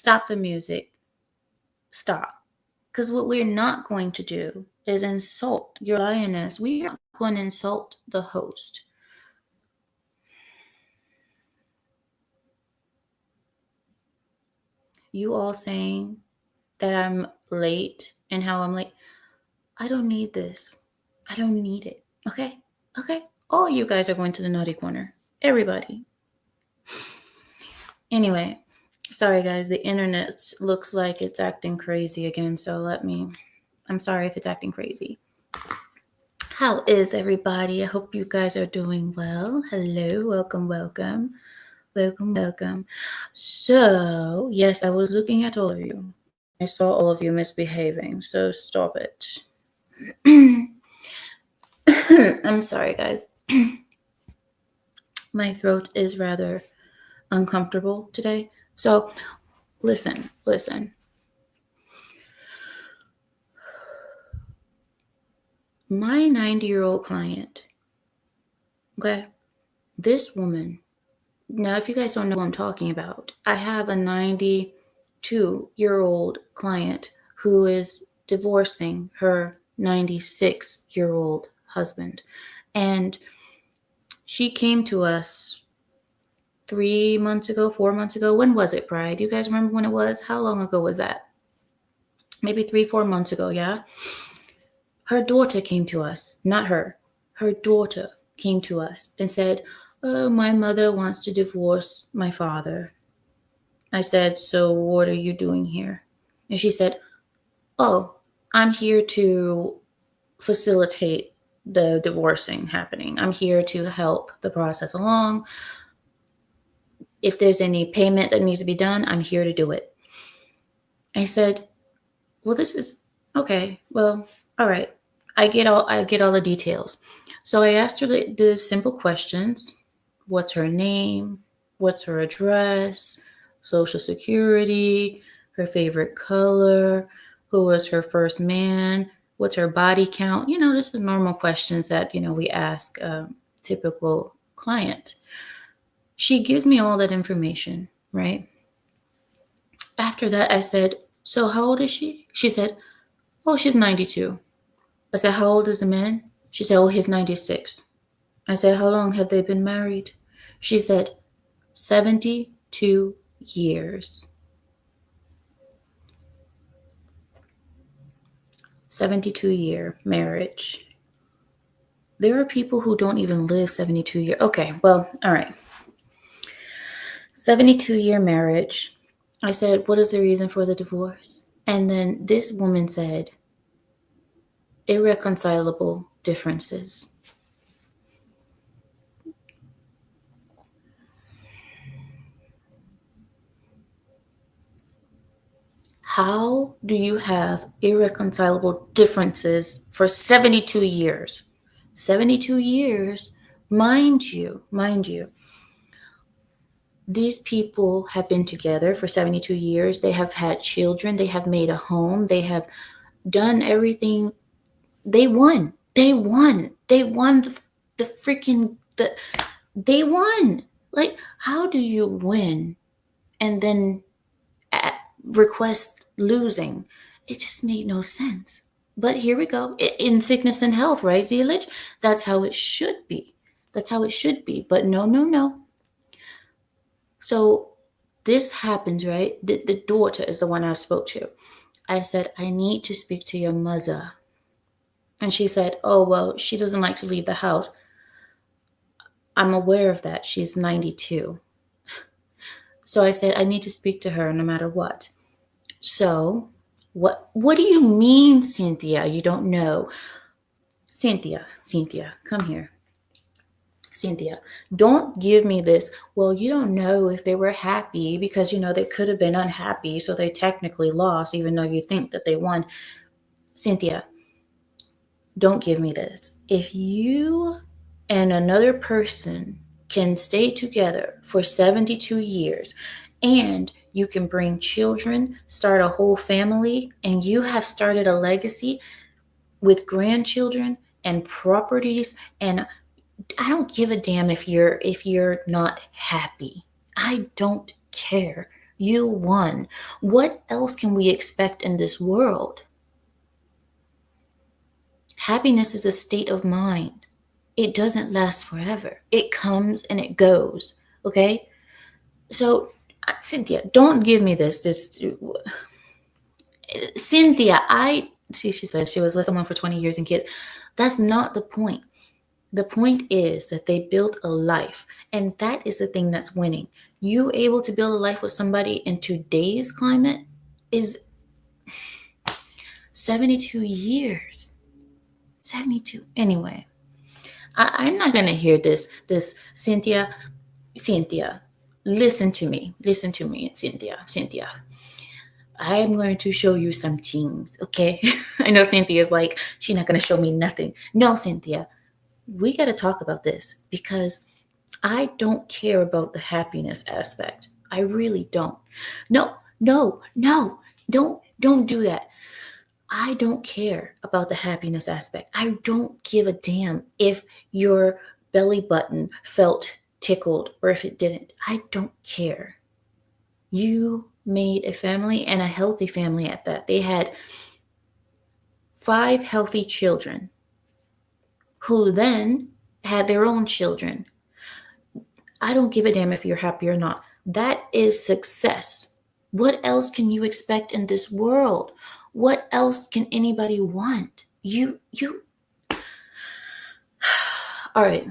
Stop the music. Stop. Because what we're not going to do is insult your lioness. We are not going to insult the host. You all saying that I'm late and how I'm late. I don't need this. I don't need it. Okay? Okay? All you guys are going to the naughty corner. Everybody. Anyway, sorry guys, the internet looks like it's acting crazy again, so I'm sorry if it's acting crazy. How is everybody? I hope you guys are doing well. Hello, welcome. So, yes, I was looking at all of you. I saw all of you misbehaving, so stop it. I'm sorry, guys. My throat is rather uncomfortable today. So, listen. My 90-year-old client, okay, this woman, now if you guys don't know what I'm talking about, I have a 92-year-old client who is divorcing her 96-year-old husband. And she came to us 4 months ago. When was it, Pride? Do you guys remember when it was? How long ago was that? Maybe 4 months ago, yeah? Her daughter came to us, not her. Her daughter came to us and said, "Oh, my mother wants to divorce my father." I said, "So what are you doing here?" And she said, "Oh, I'm here to facilitate the divorcing happening. I'm here to help the process along. If there's any payment that needs to be done, I'm here to do it." I said, "Well, this is okay. Well, all right. I get all the details." So I asked her the simple questions. What's her name? What's her address? Social security? Her favorite color? Who was her first man? What's her body count? This is normal questions that, we ask a typical client. She gives me all that information, right? After that, I said, "So how old is she?" She said, "Oh, she's 92. I said, "How old is the man?" She said, "Oh, he's 96. I said, "How long have they been married?" She said, 72 years. 72-year marriage. There are people who don't even live 72 years. Okay, well, all right. 72-year marriage. I said, "What is the reason for the divorce?" And then this woman said, "Irreconcilable differences." How do you have irreconcilable differences for 72 years? 72 years, mind you, these people have been together for 72 years. They have had children. They have made a home. They have done everything. They won. They won the freaking, they won. Like, how do you win and then request losing? It just made no sense. But here we go. In sickness and health, right, Zelich? That's how it should be. But no. So this happens, right? The daughter is the one I spoke to. I said, "I need to speak to your mother." And she said, "Oh, well, she doesn't like to leave the house." I'm aware of that. She's 92. So I said, "I need to speak to her no matter what." So what do you mean, Cynthia? You don't know. Cynthia, come here. Cynthia, don't give me this, "Well, you don't know if they were happy because, they could have been unhappy, so they technically lost, even though you think that they won." Cynthia, don't give me this. If you and another person can stay together for 72 years and you can bring children, start a whole family, and you have started a legacy with grandchildren and properties, and I don't give a damn if you're not happy. I don't care. You won. What else can we expect in this world? Happiness is a state of mind. It doesn't last forever. It comes and it goes. Okay? So, Cynthia, don't give me this. Cynthia, she said she was with someone for 20 years and kids. That's not the point. The point is that they built a life, and that is the thing that's winning. You able to build a life with somebody in today's climate is 72 years. 72. Anyway, I'm not gonna hear this. Cynthia, listen to me, Cynthia. I'm going to show you some things, okay? I know Cynthia's like, she's not gonna show me nothing. No, Cynthia, we got to talk about this because I don't care about the happiness aspect. I really don't. No, don't do that. I don't care about the happiness aspect. I don't give a damn if your belly button felt tickled or if it didn't. I don't care. You made a family, and a healthy family at that. They had 5 healthy children who then had their own children. I don't give a damn if you're happy or not. That is success. What else can you expect in this world? What else can anybody want? You. All right.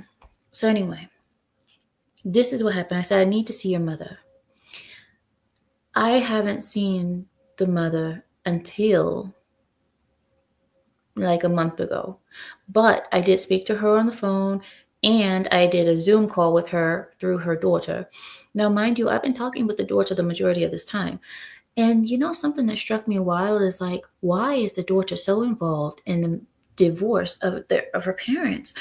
So anyway, this is what happened. I said, I need to see your mother. I haven't seen the mother until like a month ago, but I did speak to her on the phone, and I did a Zoom call with her through her daughter. Now, mind you, I've been talking with the daughter the majority of this time. And you know, something that struck me wild is like, why is the daughter so involved in the divorce of her parents?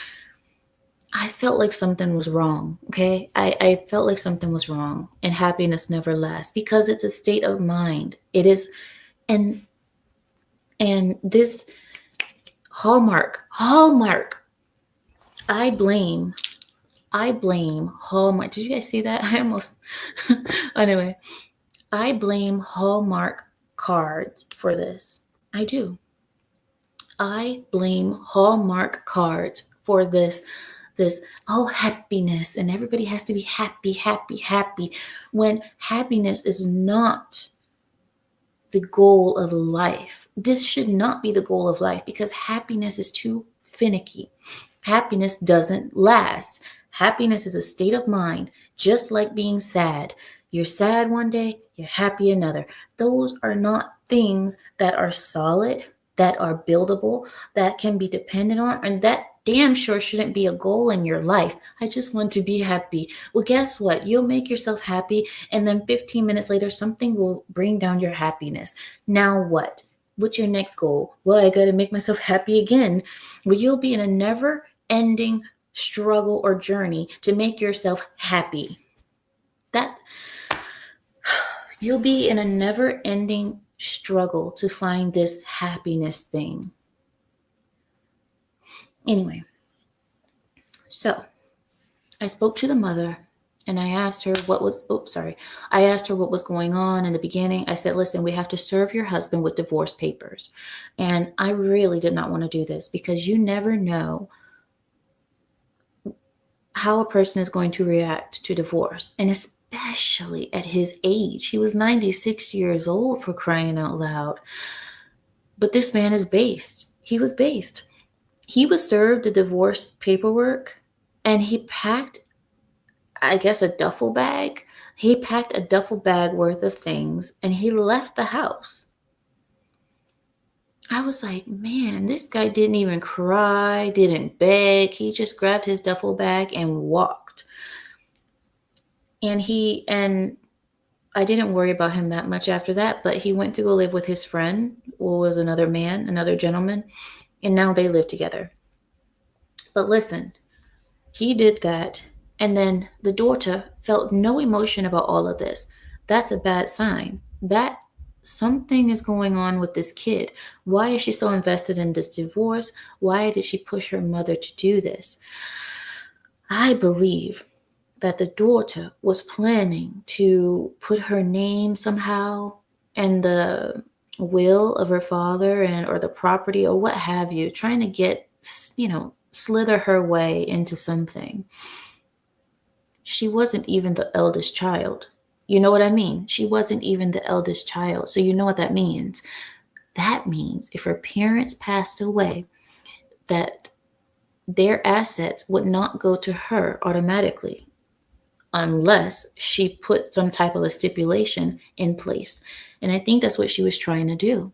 I felt like something was wrong, okay? I felt like something was wrong, and happiness never lasts because it's a state of mind. It is, and this Hallmark. I blame Hallmark. Did you guys see that? I almost anyway. I blame Hallmark cards for this. I do. I blame Hallmark cards for this happiness, and everybody has to be happy, when happiness is not the goal of life. This should not be the goal of life because happiness is too finicky. Happiness doesn't last. Happiness is a state of mind, just like being sad. You're sad one day, you're happy another. Those are not things that are solid, that are buildable, that can be dependent on, and that damn sure shouldn't be a goal in your life. I just want to be happy. Well, guess what? You'll make yourself happy, and then 15 minutes later, something will bring down your happiness. Now what? What's your next goal? Well, I got to make myself happy again. Well, you'll be in a never-ending struggle or journey to make yourself happy. You'll be in a never-ending struggle to find this happiness thing. Anyway, so I spoke to the mother, and I asked her what was going on in the beginning. I said, listen, we have to serve your husband with divorce papers. And I really did not want to do this because you never know how a person is going to react to divorce. And especially at his age. He was 96 years old, for crying out loud. But this man is based. He was based. He was served the divorce paperwork, and he packed, I guess, a duffel bag. He packed a duffel bag worth of things, and he left the house. I was like, man, this guy didn't even cry, didn't beg. He just grabbed his duffel bag and walked. And I didn't worry about him that much after that, but he went to go live with his friend, who was another gentleman, and now they live together. But listen, he did that, and then the daughter felt no emotion about all of this. That's a bad sign. That something is going on with this kid. Why is she so invested in this divorce? Why did she push her mother to do this? I believe that the daughter was planning to put her name somehow in the will of her father and or the property or what have you, trying to get, slither her way into something. She wasn't even the eldest child. You know what I mean? She wasn't even the eldest child. So you know what that means? That means if her parents passed away, that their assets would not go to her automatically unless she put some type of a stipulation in place. And I think that's what she was trying to do.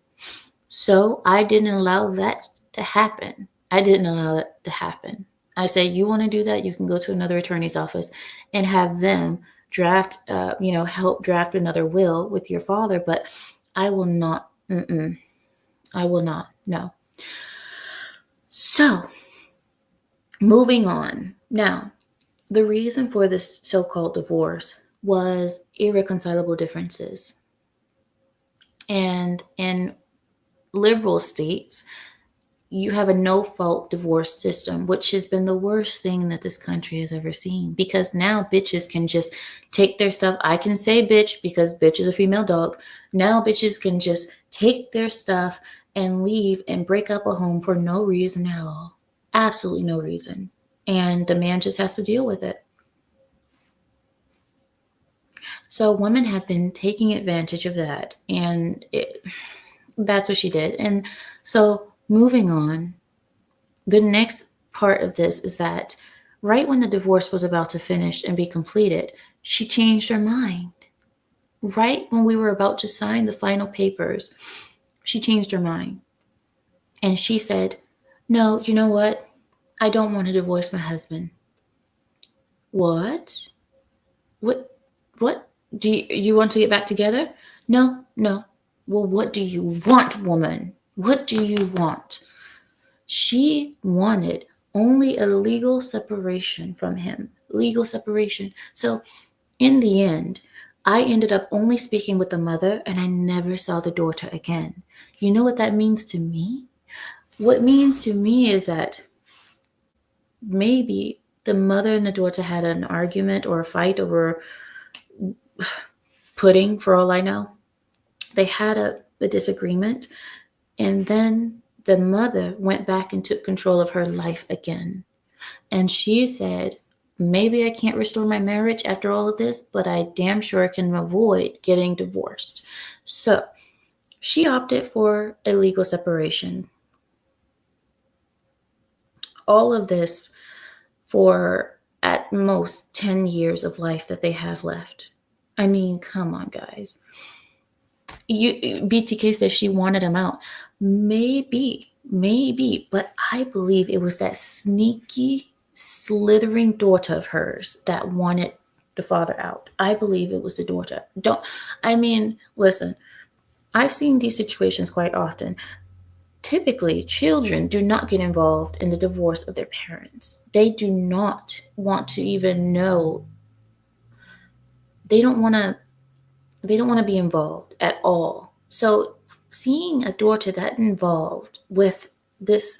So I didn't allow that to happen. I didn't allow that to happen. I said, you want to do that? You can go to another attorney's office and have them draft, help draft another will with your father. But I will not. I will not. No. So moving on. Now, the reason for this so-called divorce was irreconcilable differences. And in liberal states, you have a no-fault divorce system, which has been the worst thing that this country has ever seen. Because now bitches can just take their stuff. I can say bitch because bitch is a female dog. Now bitches can just take their stuff and leave and break up a home for no reason at all. Absolutely no reason. And the man just has to deal with it. So women have been taking advantage of that. And that's what she did. And so moving on, the next part of this is that right when the divorce was about to finish and be completed, she changed her mind. Right when we were about to sign the final papers, she changed her mind. And she said, no, you know what? I don't want to divorce my husband. What? What? What? Do you want to get back together? No. Well, what do you want, woman? What do you want? She wanted only a legal separation from him. Legal separation. So in the end, I ended up only speaking with the mother and I never saw the daughter again. You know what that means to me? What it means to me is that maybe the mother and the daughter had an argument or a fight over pudding, for all I know. They had a disagreement, and then the mother went back and took control of her life again. And she said, maybe I can't restore my marriage after all of this, but I damn sure can avoid getting divorced. So she opted for a legal separation. All of this for at most 10 years of life that they have left. I mean, come on, guys. BTK says she wanted him out. Maybe, but I believe it was that sneaky, slithering daughter of hers that wanted the father out. I believe it was the daughter. Listen, I've seen these situations quite often. Typically, children do not get involved in the divorce of their parents. They do not want to even know. They don't want to be involved at all. So seeing a daughter that involved with this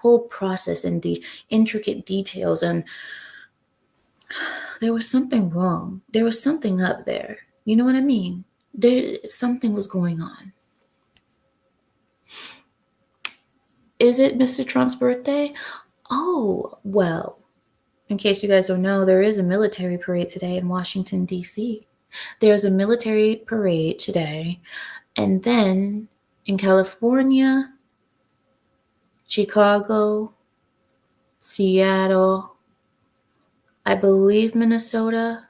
whole process and the intricate details, and there was something wrong. There was something up there. You know what I mean? Something was going on. Is it Mr. Trump's birthday? Oh, well, in case you guys don't know, there is a military parade today in Washington, D.C. There's a military parade today. And then in California, Chicago, Seattle, I believe Minnesota,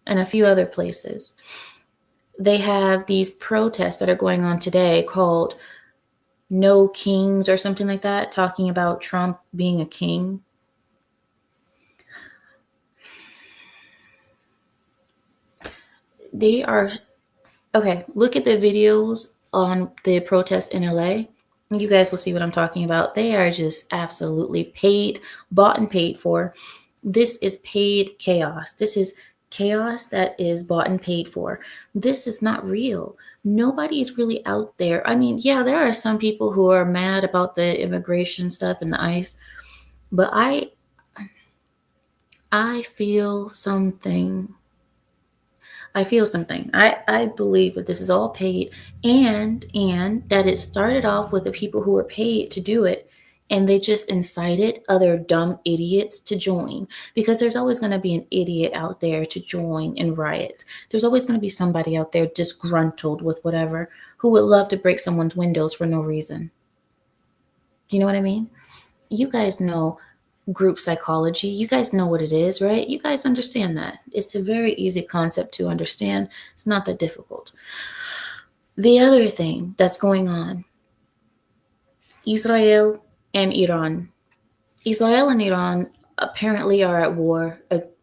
and a few other places, they have these protests that are going on today called No Kings or something like that, talking about Trump being a king. They are, okay, look at the videos on the protest in LA. You guys will see what I'm talking about. They are just absolutely paid, bought and paid for. This is paid chaos. This is chaos that is bought and paid for. This is not real. Nobody is really out there. I mean, yeah, there are some people who are mad about the immigration stuff and the ICE, but I feel something. I believe that this is all paid, and that it started off with the people who were paid to do it, and they just incited other dumb idiots to join, because there's always going to be an idiot out there to join and riot. There's always going to be somebody out there disgruntled with whatever, who would love to break someone's windows for no reason. You know what I mean? You guys know group psychology. You guys know what it is, right? You guys understand that. It's a very easy concept to understand. It's not that difficult. The other thing that's going on, Israel and Iran. Israel and Iran apparently are at war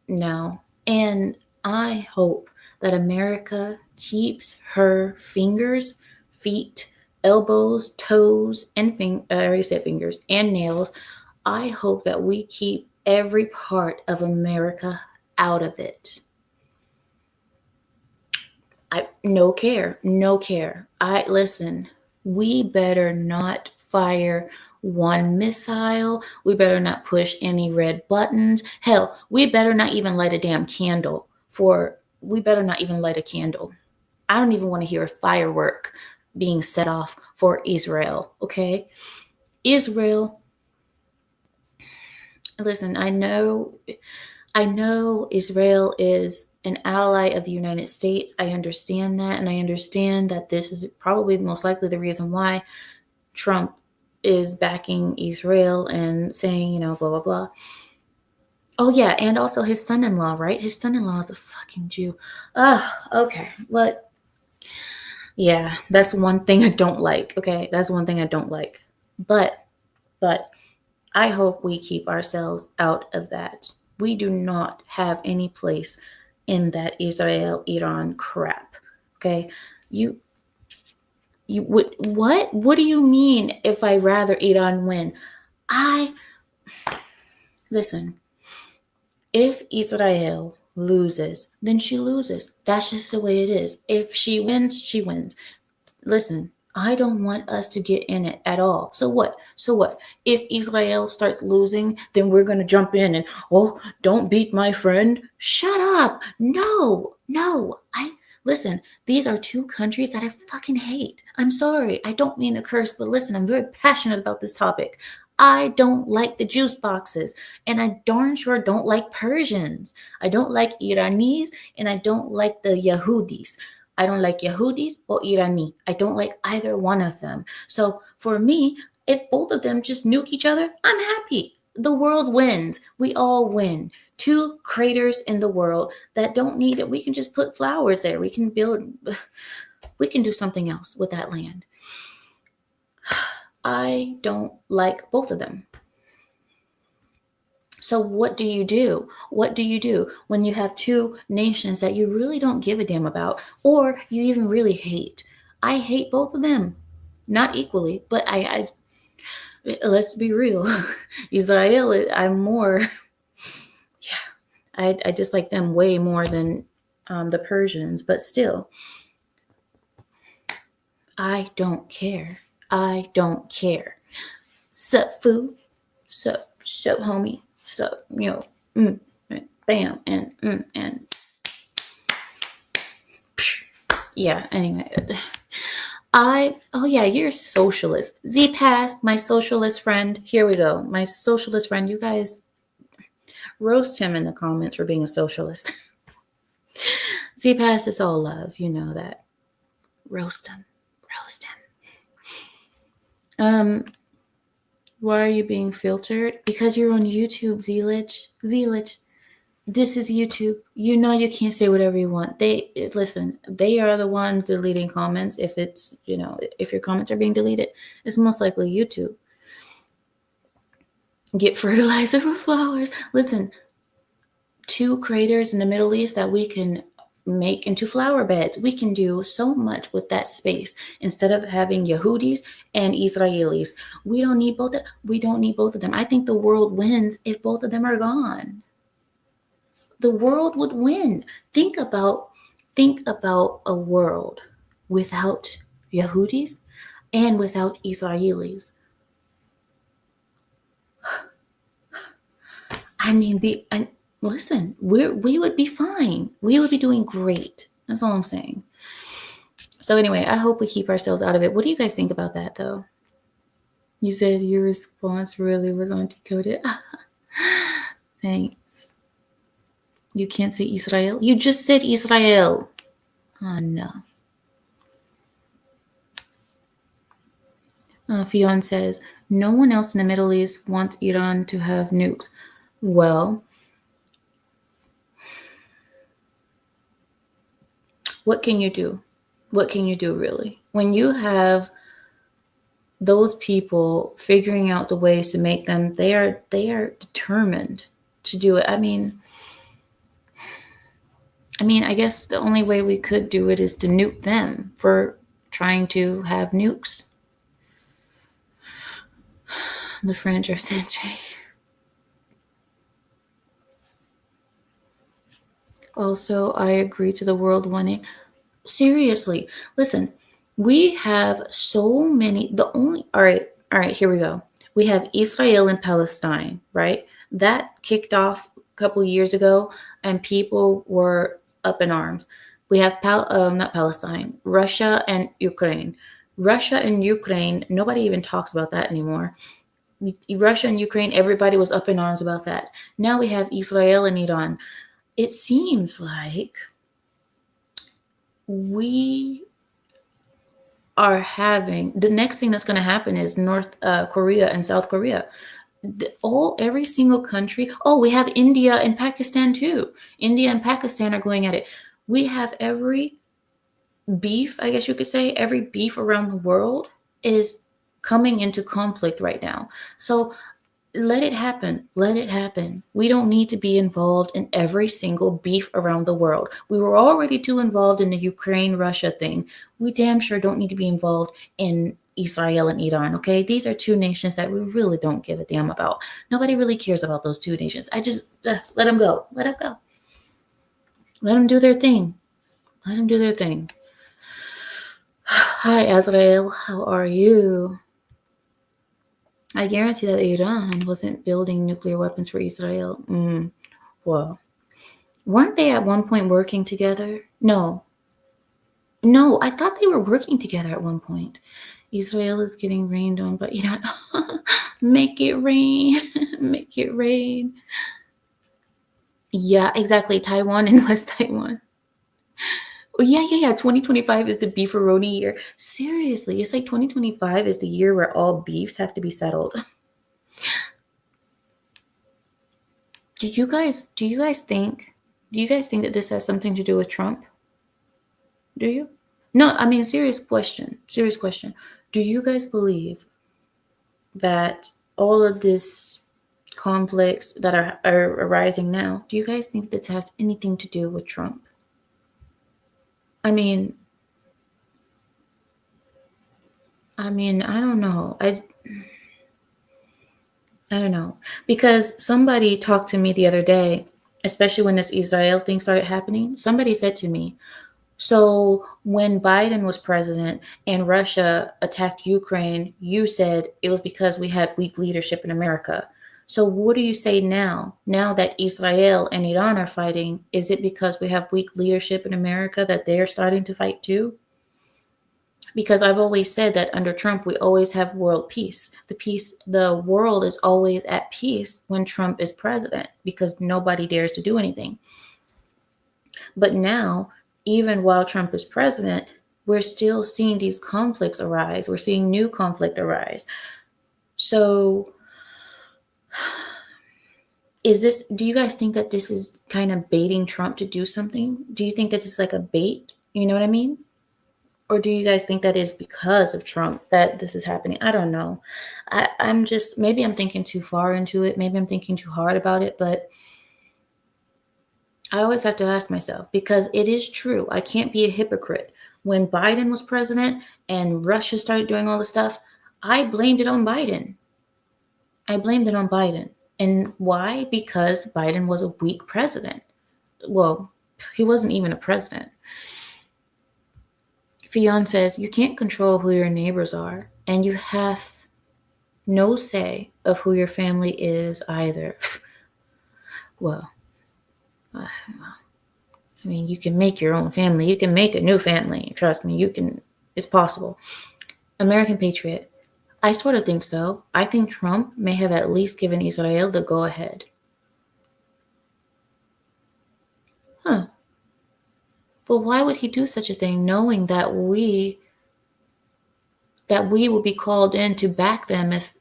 now. And I hope that America keeps her fingers, feet, elbows, toes, and I already said fingers, and nails. I hope that we keep every part of America out of it. No care, no care. Listen, we better not fire one missile. We better not push any red buttons. Hell, we better not even light a damn candle we better not even light a candle. I don't even want to hear a firework being set off for Israel, okay? Israel, listen, I know Israel is an ally of the United States. I understand that. And I understand that this is probably most likely the reason why Trump is backing Israel and saying, blah, blah, blah. Oh, yeah. And also his son in law, right? His son in law is a fucking Jew. Okay. But yeah, that's one thing I don't like. Okay. That's one thing I don't like. But I hope we keep ourselves out of that. We do not have any place in that Israel-Iran crap. Okay? You what do you mean if I rather Iran win? Listen. If Israel loses, then she loses. That's just the way it is. If she wins, she wins. Listen, I don't want us to get in it at all. So what? If Israel starts losing, then we're going to jump in and, oh, don't beat my friend. Shut up. No. Listen, these are two countries that I fucking hate. I'm sorry. I don't mean to curse, but listen, I'm very passionate about this topic. I don't like the juice boxes, and I darn sure don't like Persians. I don't like Iranis, and I don't like the Yahudis. I don't like Yahudis or Irani. I don't like either one of them. So for me, if both of them just nuke each other, I'm happy. The world wins. We all win. Two craters in the world that don't need it. We can just put flowers there. We can do something else with that land. I don't like both of them. So what do you do? What do you do when you have two nations that you really don't give a damn about, or you even really hate? I hate both of them, not equally, but I let's be real. Israel, I'm more, yeah, I dislike them way more than the Persians, but still, I don't care. I don't care. Sup, foo? Sup, homie? Sup, bam, and yeah, anyway. Oh yeah, you're a socialist. Z-Pass, my socialist friend. Here we go. My socialist friend. You guys roast him in the comments for being a socialist. Z-Pass is all love. You know that. Roast him. Why are you being filtered? Because you're on YouTube, Zelich. This is YouTube. You know you can't say whatever you want. They are the ones deleting comments. If it's, if your comments are being deleted, it's most likely YouTube. Get fertilizer for flowers. Listen, two craters in the Middle East that we can make into flower beds. We can do so much with that space instead of having Yehudis and Israelis. We don't need both of them. I think the world wins if both of them are gone. The world would win. Think about a world without Yehudis and without Israelis. I mean, listen, we would be fine. We would be doing great. That's all I'm saying. So anyway, I hope we keep ourselves out of it. What do you guys think about that, though? You said your response really was anti-coded. Thanks. You can't say Israel. You just said Israel. Oh no. Fionn says, no one else in the Middle East wants Iran to have nukes. Well, what can you do? What can you do, really? When you have those people figuring out the ways to make them, they are determined to do it. I mean, I guess the only way we could do it is to nuke them for trying to have nukes. The French are sentient. Also, I agree to the world wanting. Seriously, listen, we have so many. All right, here we go. We have Israel and Palestine, right? That kicked off a couple years ago, and people were up in arms. We have not Palestine, Russia and Ukraine. Russia and Ukraine, nobody even talks about that anymore. Russia and Ukraine, everybody was up in arms about that. Now we have Israel and Iran. It seems like we are having the next thing that's going to happen is North Korea and South Korea. Every single country. Oh, we have India and Pakistan too. India and Pakistan are going at it. We have every beef, I guess you could say, every beef around the world is coming into conflict right now. So let it happen. Let it happen. We don't need to be involved in every single beef around the world. We were already too involved in the Ukraine-Russia thing. We damn sure don't need to be involved in Israel and Iran, okay? These are two nations that we really don't give a damn about. Nobody really cares about those two nations. I just, let them go. Let them go. Let them do their thing. Let them do their thing. Hi, Azrael. How are you? I guarantee that Iran wasn't building nuclear weapons for Israel. Well, weren't they at one point working together? No, I thought they were working together at one point. Israel is getting rained on, but Iran, make it rain, make it rain. Yeah, exactly. Taiwan and West Taiwan. Oh, yeah. 2025 is the beefaroni year. Seriously, it's like 2025 is the year where all beefs have to be settled. Do you guys think that this has something to do with Trump? Do you? No, I mean serious question. Serious question. Do you guys believe that all of this conflicts that are arising now, do you guys think this has anything to do with Trump? I mean, I don't know. I don't know. Because somebody talked to me the other day, especially when this Israel thing started happening. Somebody said to me, so when Biden was president and Russia attacked Ukraine, you said it was because we had weak leadership in America. So what do you say now? Now that Israel and Iran are fighting, is it because we have weak leadership in America that they're starting to fight too? Because I've always said that under Trump, we always have world peace. The world is always at peace when Trump is president because nobody dares to do anything. But now, even while Trump is president, we're still seeing these conflicts arise. We're seeing new conflict arise. So do you guys think that this is kind of baiting Trump to do something? Do you think that it's like a bait? You know what I mean? Or do you guys think that is because of Trump that this is happening? I don't know. I'm just, maybe I'm thinking too far into it. Maybe I'm thinking too hard about it, but I always have to ask myself because it is true. I can't be a hypocrite. When Biden was president and Russia started doing all this stuff, I blamed it on Biden. And why? Because Biden was a weak president. Well, he wasn't even a president. Fionn says, you can't control who your neighbors are, and you have no say of who your family is either. Well, I mean, you can make your own family. You can make a new family. Trust me, you can. It's possible. American Patriot. I sort of think so. I think Trump may have at least given Israel the go ahead. Huh. But why would he do such a thing knowing that we will be called in to back them if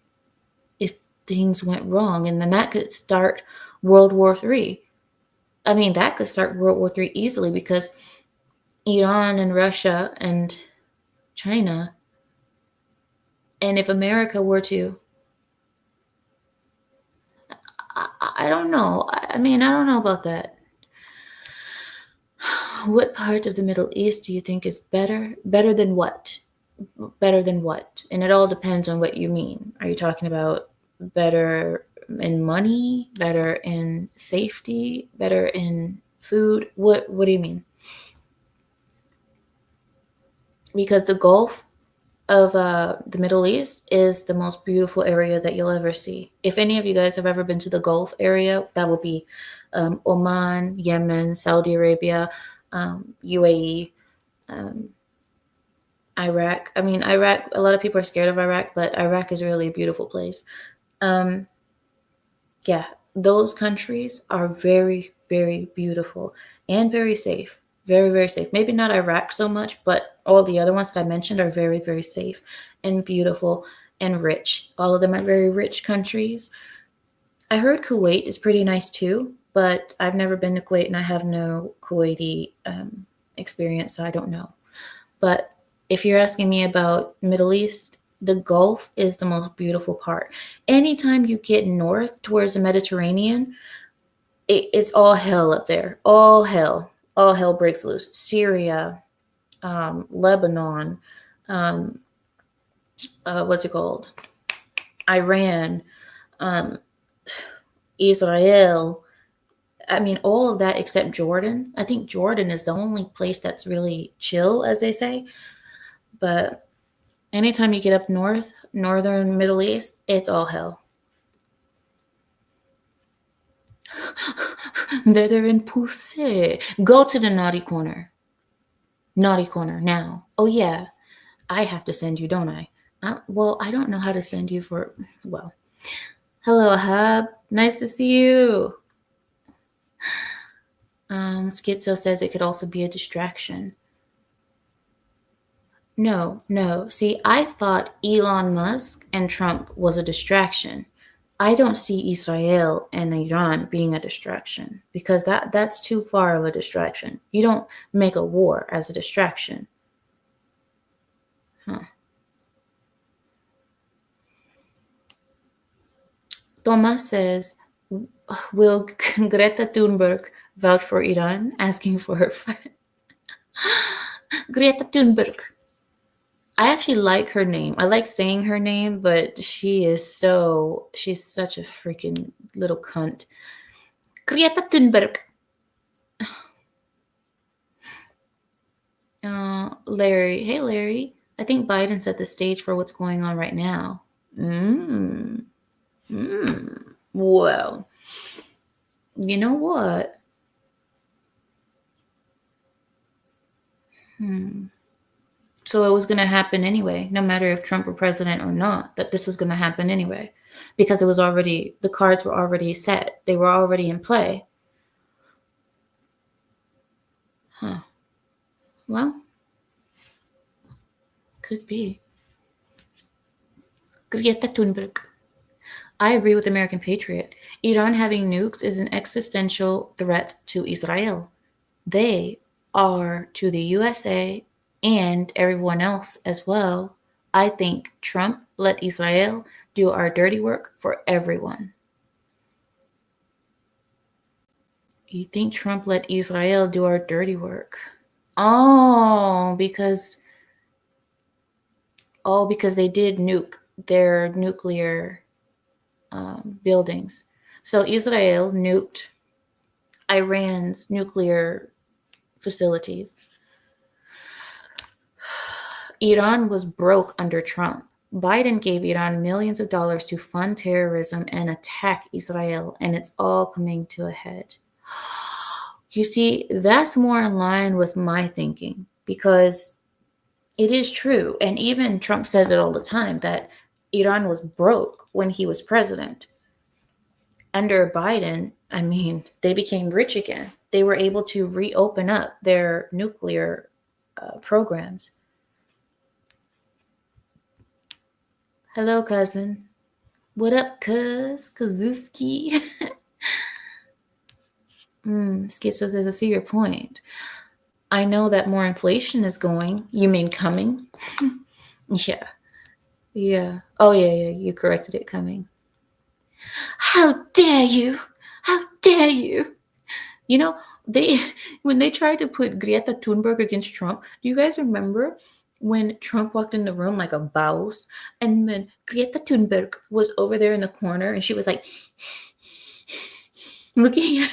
things went wrong, and then that could start World War III. I mean, that could start World War III easily because Iran and Russia and China, and if America were to, I don't know. I mean, I don't know about that. What part of the Middle East do you think is better? Better than what? Better than what? And it all depends on what you mean. Are you talking about better in money, better in safety, better in food? What do you mean? Because the Gulf of the Middle East is the most beautiful area that you'll ever see. If any of you guys have ever been to the Gulf area, that will be Oman, Yemen, Saudi Arabia, UAE, Iraq. I mean, Iraq, a lot of people are scared of Iraq, but Iraq is really a beautiful place. Yeah, those countries are very, very beautiful and very safe. Very, very safe. Maybe not Iraq so much, but all the other ones that I mentioned are very, very safe and beautiful and rich. All of them are very rich countries. I heard Kuwait is pretty nice too, but I've never been to Kuwait and I have no Kuwaiti experience, so I don't know. But if you're asking me about Middle East, the Gulf is the most beautiful part. Anytime you get north towards the Mediterranean, it's all hell up there. All hell. All hell breaks loose. Syria, Lebanon, what's it called? Iran, Israel. I mean, all of that except Jordan. I think Jordan is the only place that's really chill, as they say. But anytime you get up north, northern Middle East, it's all hell. They're in pussy. Go to the naughty corner. Naughty corner now. Oh yeah, I have to send you, don't I? Well, I don't know how to send you for. Well, hello, Hub. Nice to see you. Schizo says it could also be a distraction. No. See, I thought Elon Musk and Trump was a distraction. I don't see Israel and Iran being a distraction because that's too far of a distraction. You don't make a war as a distraction. Huh. Thomas says, will Greta Thunberg vouch for Iran? Asking for her friend. Greta Thunberg. I actually like her name. I like saying her name, but she's such a freaking little cunt. Greta Thunberg. Larry. Hey, Larry. I think Biden set the stage for what's going on right now. Well, you know what? So it was going to happen anyway, no matter if Trump were president or not, that this was going to happen anyway, because the cards were already set. They were already in play. Huh. Well, could be. Greta Thunberg. I agree with American Patriot. Iran having nukes is an existential threat to Israel. They are to the USA and everyone else as well. I think Trump let Israel do our dirty work for everyone. You think Trump let Israel do our dirty work? Because they did nuke their nuclear buildings. So Israel nuked Iran's nuclear facilities. Iran was broke under Trump. Biden gave Iran millions of dollars to fund terrorism and attack Israel, and it's all coming to a head. You see, that's more in line with my thinking because it is true. And even Trump says it all the time that Iran was broke when he was president. Under Biden, I mean, they became rich again. They were able to reopen up their nuclear programs. Hello, cousin. What up, cuz? Kazuski? Schizo says, I see your point. I know that more inflation is going. You mean coming? Yeah. Yeah. Oh, yeah, yeah. You corrected it coming. How dare you? How dare you? You know, they when they tried to put Greta Thunberg against Trump, do you guys remember when Trump walked in the room like a boss and then Greta Thunberg was over there in the corner and she was like looking at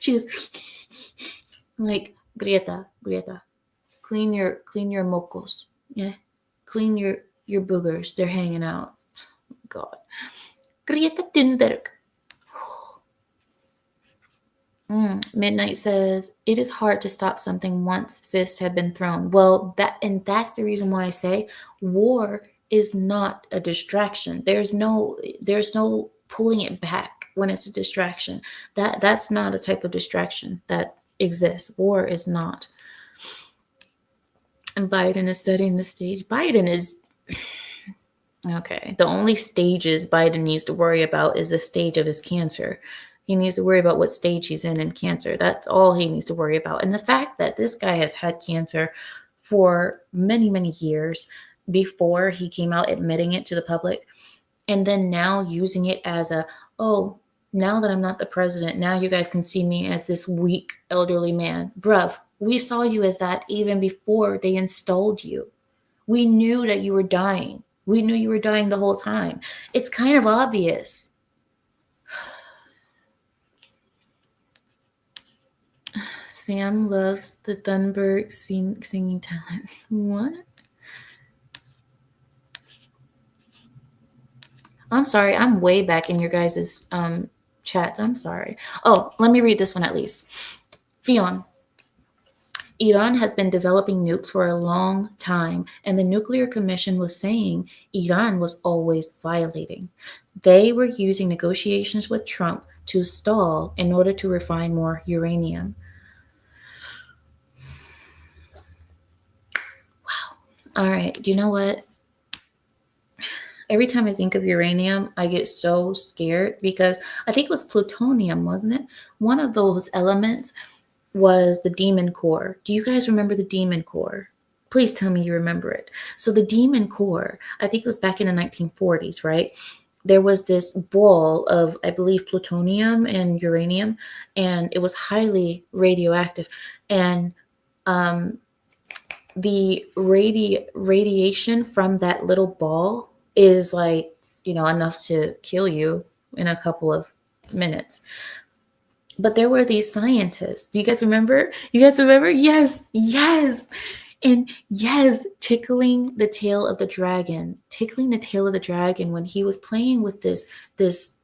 she was like Greta, clean your mocos. Yeah. Clean your boogers. They're hanging out. God. Greta Thunberg. Midnight says it is hard to stop something once fists have been thrown. Well, that's the reason why I say war is not a distraction. There's no pulling it back when it's a distraction. That's not a type of distraction that exists. War is not. And Biden is setting the stage. Biden is okay. The only stages Biden needs to worry about is the stage of his cancer. He needs to worry about what stage he's in cancer. That's all he needs to worry about. And the fact that this guy has had cancer for many, many years before he came out admitting it to the public, and then now using it as oh, now that I'm not the president, now you guys can see me as this weak elderly man. Bruv, we saw you as that even before they installed you. We knew that you were dying. We knew you were dying the whole time. It's kind of obvious. Sam loves the Thunberg singing talent. What? I'm sorry. I'm way back in your guys' chats. I'm sorry. Oh, let me read this one at least. Fion. Iran has been developing nukes for a long time, and the Nuclear Commission was saying Iran was always violating. They were using negotiations with Trump to stall in order to refine more uranium. All right, you know what? Every time I think of uranium, I get so scared because I think it was plutonium, wasn't it? One of those elements was the Demon Core. Do you guys remember the Demon Core? Please tell me you remember it. So the Demon Core, I think it was back in the 1940s, right? There was this ball of, I believe, plutonium and uranium, and it was highly radioactive. And the radiation from that little ball is like, enough to kill you in a couple of minutes. But there were these scientists. Do you guys remember? You guys remember? Yes, yes. And yes, tickling the tail of the dragon when he was playing with this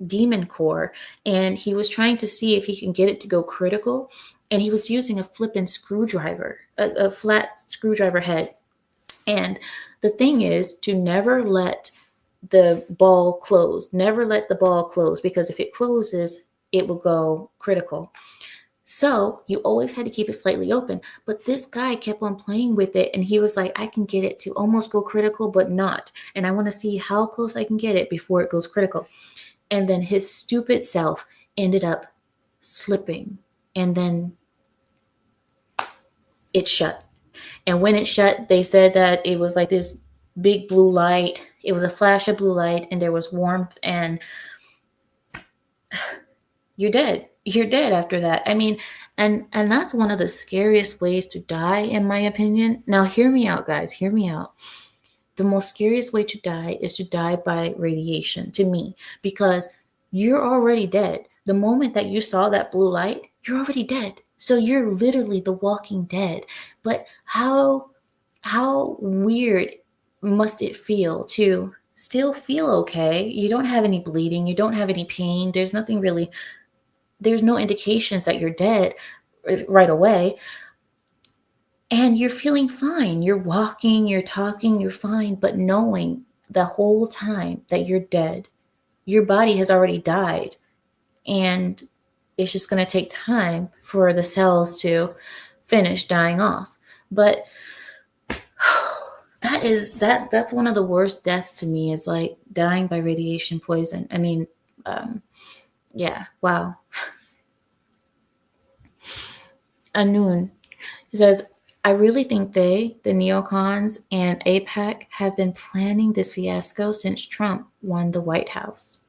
demon core, and he was trying to see if he can get it to go critical, and he was using a flippin' screwdriver, a flat screwdriver head. And the thing is to never let the ball close. Never let the ball close, because if it closes, it will go critical. So you always had to keep it slightly open. But this guy kept on playing with it, and he was like, I can get it to almost go critical, but not. And I want to see how close I can get it before it goes critical. And then his stupid self ended up slipping, and then it shut. And when it shut, they said that it was like this big blue light. It was a flash of blue light, and there was warmth, and you're dead. You're dead after that. I mean, and that's one of the scariest ways to die, in my opinion. Now, hear me out, guys. Hear me out. The most scariest way to die is to die by radiation, to me, because you're already dead. The moment that you saw that blue light, you're already dead. So you're literally the walking dead. But how weird must it feel to still feel okay? You don't have any bleeding, you don't have any pain, there's nothing really there's no indications that you're dead right away. And you're feeling fine. You're walking, you're talking, you're fine, but knowing the whole time that you're dead, your body has already died. And it's just going to take time for the cells to finish dying off. But that's one of the worst deaths to me, is like dying by radiation poison. I mean, yeah, wow. Anun says, I really think the neocons and AIPAC, have been planning this fiasco since Trump won the White House.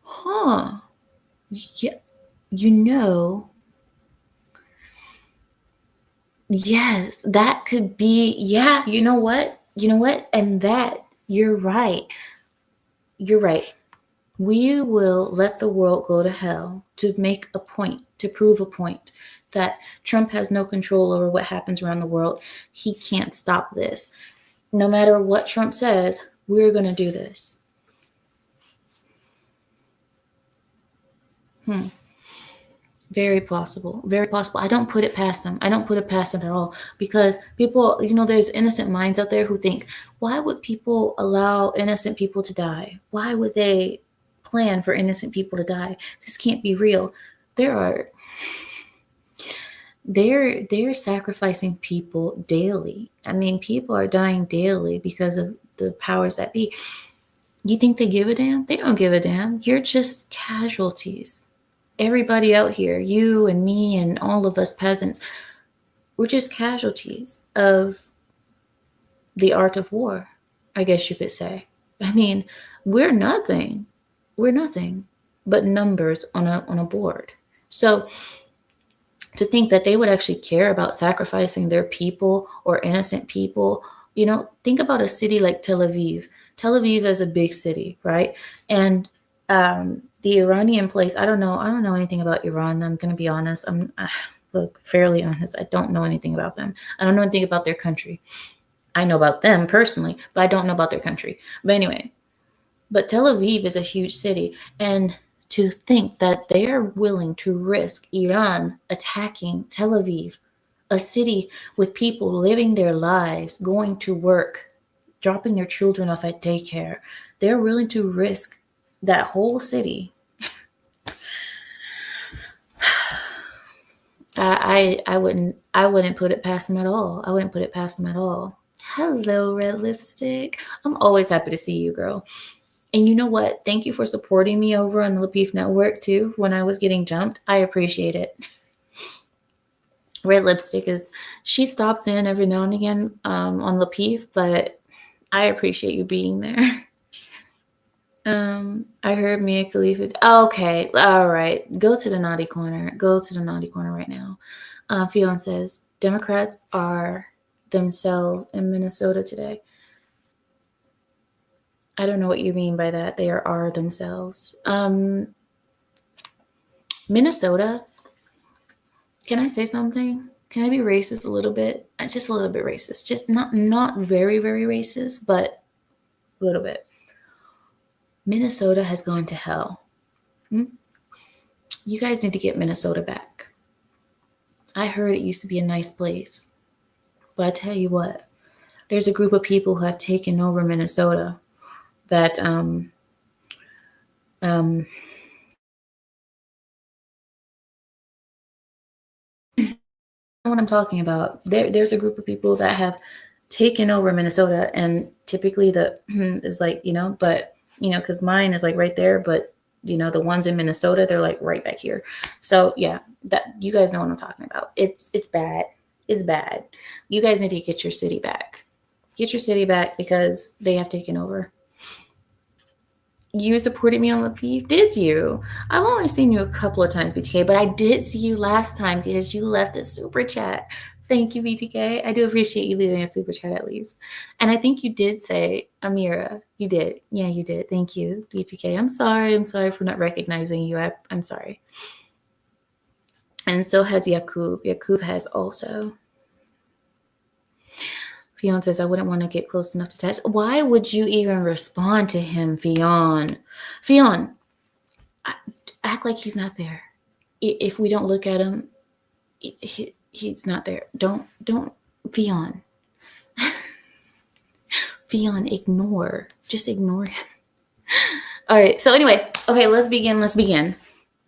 Huh. Yeah, you know, yes, that could be. Yeah, you know what? You know what? And that, you're right. You're right. We will let the world go to hell to make a point, to prove a point that Trump has no control over what happens around the world. He can't stop this. No matter what Trump says, we're going to do this. Very possible. Very possible. I don't put it past them. I don't put it past them at all, because people, there's innocent minds out there who think, why would people allow innocent people to die? Why would they plan for innocent people to die? This can't be real. There are they're sacrificing people daily. I mean, people are dying daily because of the powers that be. You think they give a damn? They don't give a damn. You're just casualties. Everybody out here, you and me and all of us peasants, we're just casualties of the art of war, I guess you could say. I mean, we're nothing. We're nothing but numbers on a board. So to think that they would actually care about sacrificing their people or innocent people, think about a city like Tel Aviv. Tel Aviv is a big city, right? And the Iranian place, I don't know anything about Iran. I'm going to be honest. Look, fairly honest. I don't know anything about them. I don't know anything about their country. I know about them personally, but I don't know about their country. But anyway, Tel Aviv is a huge city, and to think that they are willing to risk Iran attacking Tel Aviv, a city with people living their lives, going to work, dropping their children off at daycare, they're willing to risk that whole city. I wouldn't put it past them at all. I wouldn't put it past them at all. Hello, Red Lipstick. I'm always happy to see you, girl. And you know what? Thank you for supporting me over on the Lapeef Network too when I was getting jumped. I appreciate it. Red Lipstick she stops in every now and again on Lapeef, but I appreciate you being there. I heard Mia Khalifa. Okay, all right. Go to the naughty corner. Go to the naughty corner right now. Fionn says Democrats are themselves in Minnesota today. I don't know what you mean by that. They are themselves. Minnesota. Can I say something? Can I be racist a little bit? Just a little bit racist. Just not very, very racist, but a little bit. Minnesota has gone to hell. You guys need to get Minnesota back. I heard it used to be a nice place. But I tell you what, there's a group of people who have taken over Minnesota that what I'm talking about. There's a group of people that have taken over Minnesota, and typically the is like, but because mine is like right there, but the ones in Minnesota, they're like right back here. So yeah, that you guys know what I'm talking about. It's bad. It's bad. You guys need to get your city back. Get your city back because they have taken over. You supported me on Lapeef, did you? I've only seen you a couple of times, BTK, but I did see you last time because you left a super chat. Thank you, BTK. I do appreciate you leaving a super chat at least. And I think you did say Amira. You did. Yeah, you did. Thank you, BTK. I'm sorry. I'm sorry for not recognizing you. I'm sorry. And so has Yakub. Yakub has also. Fionn says, I wouldn't want to get close enough to test. Why would you even respond to him, Fionn? Fionn, act like he's not there. If we don't look at him, he's not there. Don't, Fionn. Fionn, ignore. Just ignore him. All right. So anyway, okay, let's begin.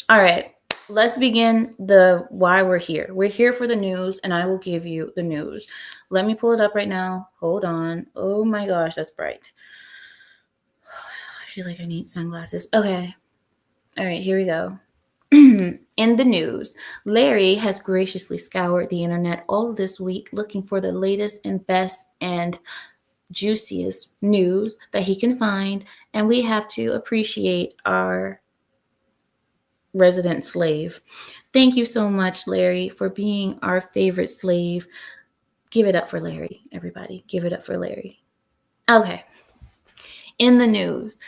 All right. Let's begin the why we're here. We're here for the news, and I will give you the news. Let me pull it up right now. Hold on. Oh my gosh, that's bright. I feel like I need sunglasses. Okay. All right, here we go. In the news, Larry has graciously scoured the internet all this week looking for the latest and best and juiciest news that he can find, and we have to appreciate our resident slave. Thank you so much, Larry, for being our favorite slave. Give it up for Larry, everybody. Give it up for Larry. Okay. In the news,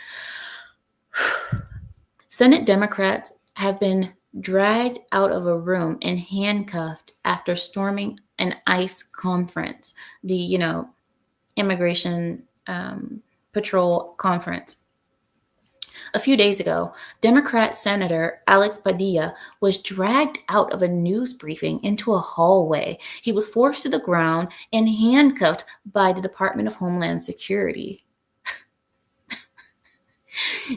Senate Democrats have been dragged out of a room and handcuffed after storming an ICE conference, the, immigration patrol conference. A few days ago, Democrat Senator Alex Padilla was dragged out of a news briefing into a hallway. He was forced to the ground and handcuffed by the Department of Homeland Security.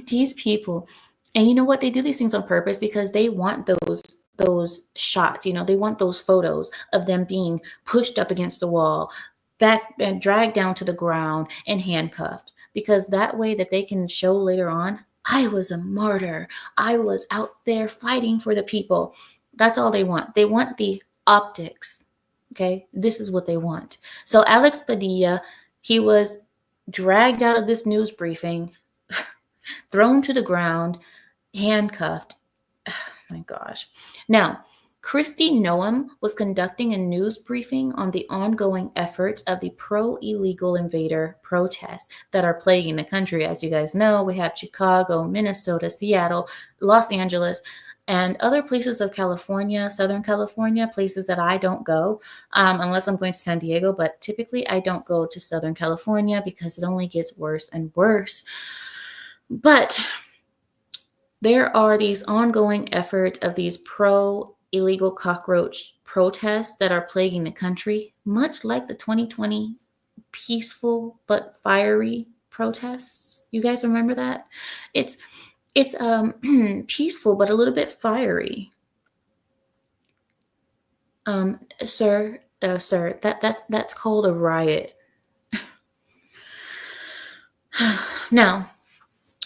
These people, and you know what? They do these things on purpose because they want those shots. They want those photos of them being pushed up against the wall, back and dragged down to the ground and handcuffed, because that way that they can show later on, I was a martyr. I was out there fighting for the people. That's all they want. They want the optics. Okay, this is what they want. So Alex Padilla, he was dragged out of this news briefing, thrown to the ground, handcuffed. Oh my gosh. Now, Kristi Noem was conducting a news briefing on the ongoing efforts of the pro-illegal invader protests that are plaguing the country. As you guys know, we have Chicago, Minnesota, Seattle, Los Angeles, and other places of California, Southern California, places that I don't go unless I'm going to San Diego. But typically I don't go to Southern California because it only gets worse and worse. But there are these ongoing efforts of these pro-illegal cockroach protests that are plaguing the country, much like the 2020 peaceful but fiery protests. You guys remember that? It's peaceful but a little bit fiery. Sir, that's called a riot. Now,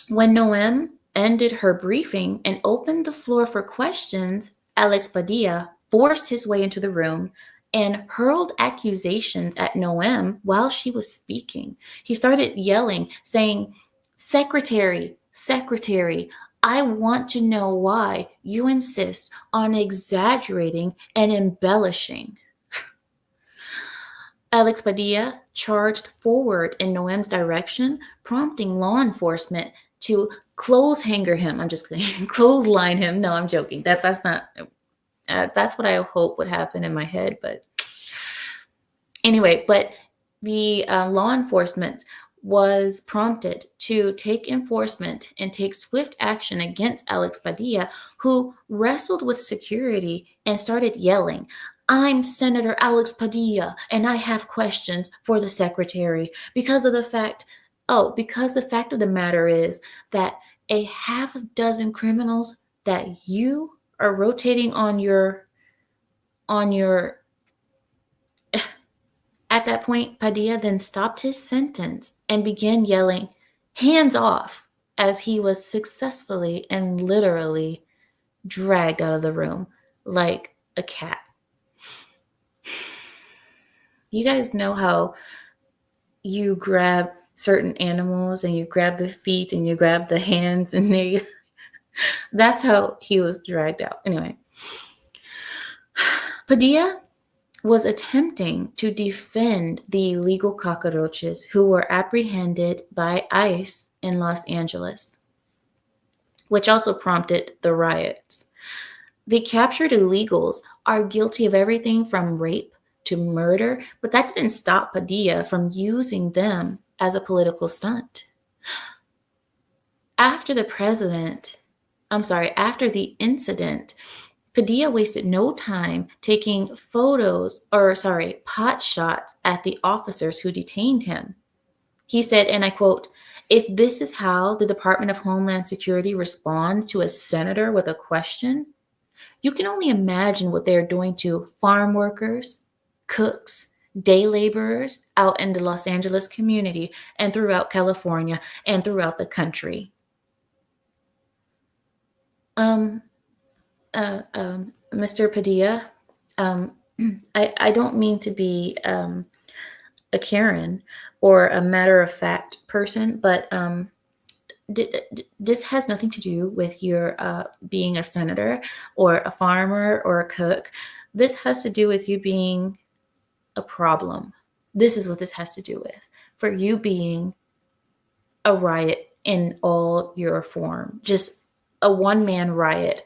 when Noem ended her briefing and opened the floor for questions, Alex Padilla forced his way into the room and hurled accusations at Noem while she was speaking. He started yelling, saying, Secretary, I want to know why you insist on exaggerating and embellishing. Alex Padilla charged forward in Noem's direction, prompting law enforcement to clotheshanger him. I'm just kidding. Clothesline him. No, I'm joking. That's not. That's what I hope would happen in my head. But anyway, the law enforcement was prompted to take enforcement and take swift action against Alex Padilla, who wrestled with security and started yelling, I'm Senator Alex Padilla, and I have questions for the secretary because the fact of the matter is that a half a dozen criminals that you are rotating on your at that point, Padilla then stopped his sentence and began yelling, hands off, as he was successfully and literally dragged out of the room like a cat. You guys know how you grab certain animals and you grab the feet and you grab the hands and that's how he was dragged out. Anyway, Padilla was attempting to defend the illegal cockroaches who were apprehended by ICE in Los Angeles, which also prompted the riots. The captured illegals are guilty of everything from rape to murder, but that didn't stop Padilla from using them as a political stunt. After the incident, Padilla wasted no time taking pot shots at the officers who detained him. He said, and I quote, "If this is how the Department of Homeland Security responds to a senator with a question, you can only imagine what they're doing to farm workers, cooks, day laborers out in the Los Angeles community and throughout California and throughout the country." Mr. Padilla, I don't mean to be a Karen or a matter of fact person, but this has nothing to do with your being a senator or a farmer or a cook. This has to do with you being a problem. This is what this has to do with. For you being a riot in all your form, just a one-man riot.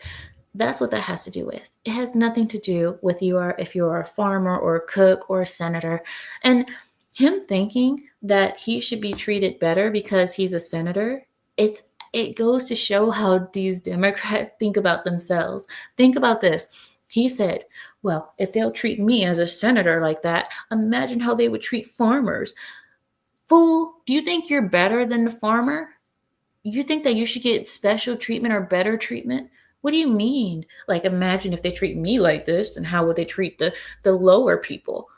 That's what that has to do with. It has nothing to do with if you are a farmer or a cook or a senator. And him thinking that he should be treated better because he's a senator, it goes to show how these Democrats think about themselves. Think about this. He said, well, if they'll treat me as a senator like that, imagine how they would treat farmers. Fool, do you think you're better than the farmer? You think that you should get special treatment or better treatment? What do you mean? Like, imagine if they treat me like this, and how would they treat the lower people?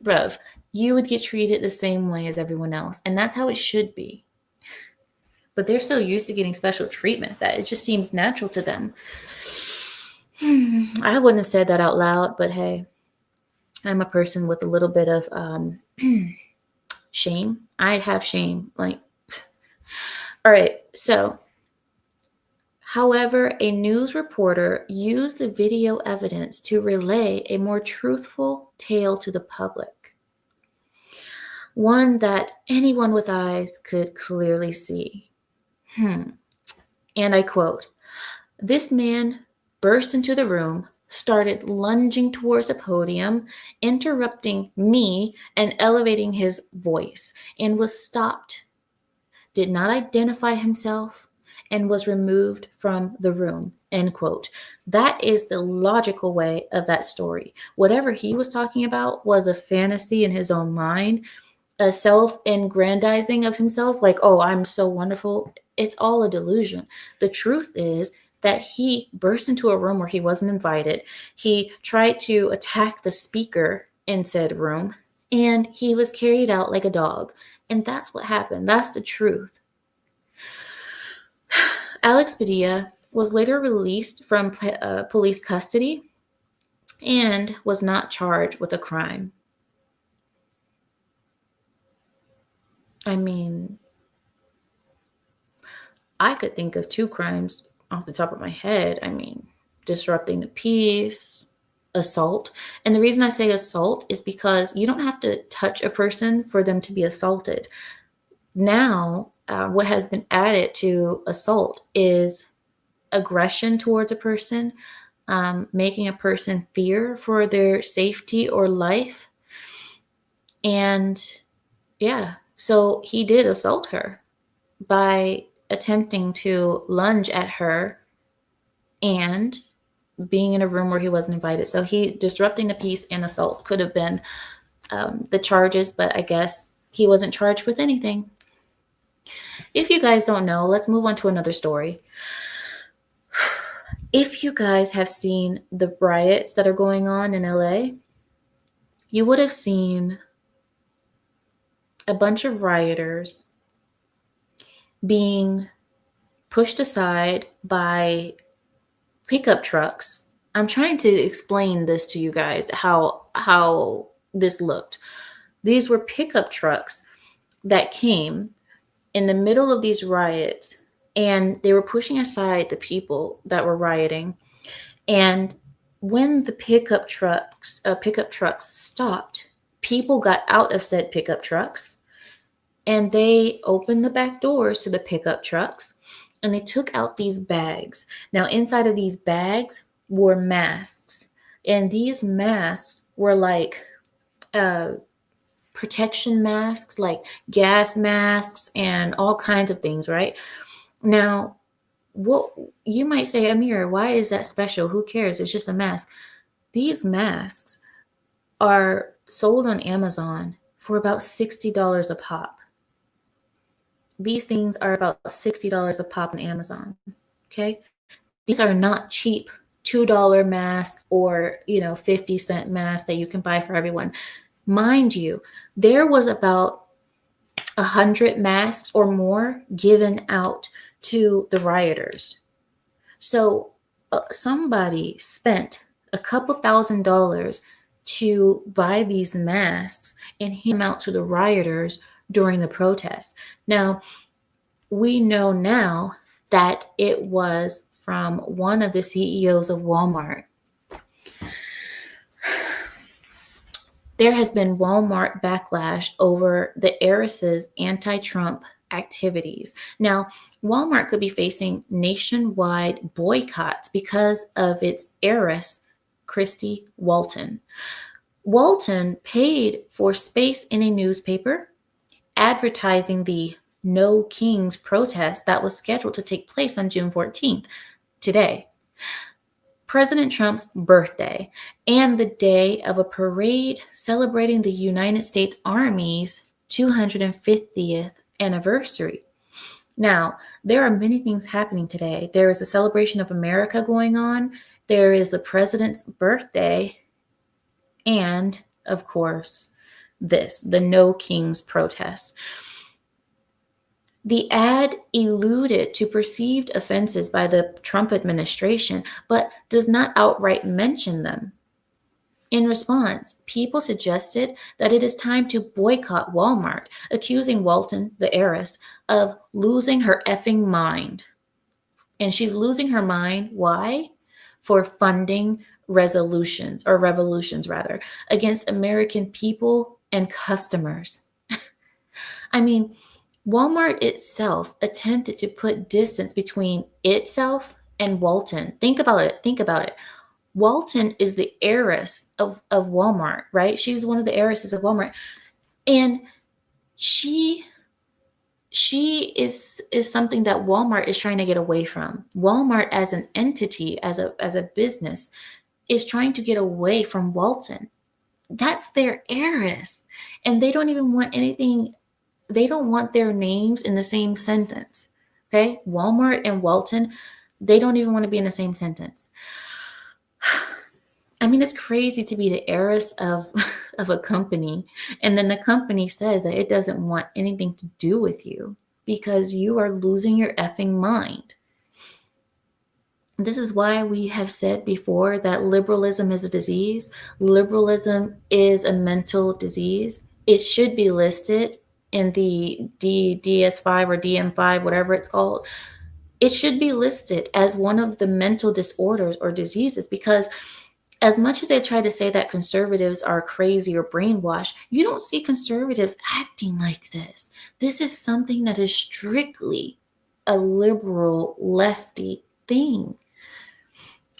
Bruv, you would get treated the same way as everyone else, and that's how it should be. But they're so used to getting special treatment that it just seems natural to them. I wouldn't have said that out loud, but hey, I'm a person with a little bit of shame. I have shame. Like, all right, so however, a news reporter used the video evidence to relay a more truthful tale to the public. One that anyone with eyes could clearly see. And I quote, "This man burst into the room, started lunging towards the podium, interrupting me and elevating his voice, and was stopped, did not identify himself, and was removed from the room," end quote. That is the logical way of that story. Whatever he was talking about was a fantasy in his own mind, a self-aggrandizing of himself, like, oh, I'm so wonderful. It's all a delusion. The truth is that he burst into a room where he wasn't invited. He tried to attack the speaker in said room, and he was carried out like a dog. And that's what happened. That's the truth. Alex Padilla was later released from police custody and was not charged with a crime. I mean, I could think of 2 crimes off the top of my head. I mean, disrupting the peace, assault. And the reason I say assault is because you don't have to touch a person for them to be assaulted. Now, what has been added to assault is aggression towards a person, making a person fear for their safety or life. And yeah, so he did assault her by attempting to lunge at her and being in a room where he wasn't invited. So he disrupting the peace and assault could have been the charges, but I guess he wasn't charged with anything. If you guys don't know, let's move on to another story. If you guys have seen the riots that are going on in LA, you would have seen a bunch of rioters being pushed aside by pickup trucks. I'm trying to explain this to you guys, how this looked. These were pickup trucks that came in the middle of these riots, and they were pushing aside the people that were rioting. And when the pickup trucks stopped, people got out of said pickup trucks, and they opened the back doors to the pickup trucks, and they took out these bags. Now, inside of these bags were masks. And these masks were like protection masks, like gas masks and all kinds of things, right? Now, what you might say, Amir, why is that special? Who cares? It's just a mask. These masks are sold on Amazon for about $60 a pop. These things are about $60 a pop on Amazon. Okay? These are not cheap $2 masks or, 50-cent masks that you can buy for everyone. Mind you, there was about 100 masks or more given out to the rioters. So somebody spent a couple $1,000s to buy these masks and hand them out to the rioters during the protests. Now, we know now that it was from one of the CEOs of Walmart. There has been Walmart backlash over the heiress's anti-Trump activities. Now, Walmart could be facing nationwide boycotts because of its heiress, Christy Walton. Walton paid for space in a newspaper advertising the No Kings protest that was scheduled to take place on June 14th, today. President Trump's birthday, and the day of a parade celebrating the United States Army's 250th anniversary. Now, there are many things happening today. There is a celebration of America going on, there is the president's birthday, and, of course, the No Kings protest. The ad alluded to perceived offenses by the Trump administration, but does not outright mention them. In response, people suggested that it is time to boycott Walmart, accusing Walton, the heiress, of losing her effing mind. And she's losing her mind. Why? For funding revolutions against American people and customers. I mean, Walmart itself attempted to put distance between itself and Walton. Think about it. Walton is the heiress of Walmart, right? She's one of the heiresses of Walmart. And she is something that Walmart is trying to get away from. Walmart as an entity, as a business, is trying to get away from Walton. That's their heiress. And they don't even want anything. They don't want their names in the same sentence. Okay? Walmart and Walton, they don't even want to be in the same sentence. I mean, it's crazy to be the heiress of a company, and then the company says that it doesn't want anything to do with you because you are losing your effing mind. This is why we have said before that liberalism is a disease. Liberalism is a mental disease. It should be listed in the DS5 or DM5, whatever it's called. It should be listed as one of the mental disorders or diseases, because as much as they try to say that conservatives are crazy or brainwashed, you don't see conservatives acting like this. This is something that is strictly a liberal lefty thing.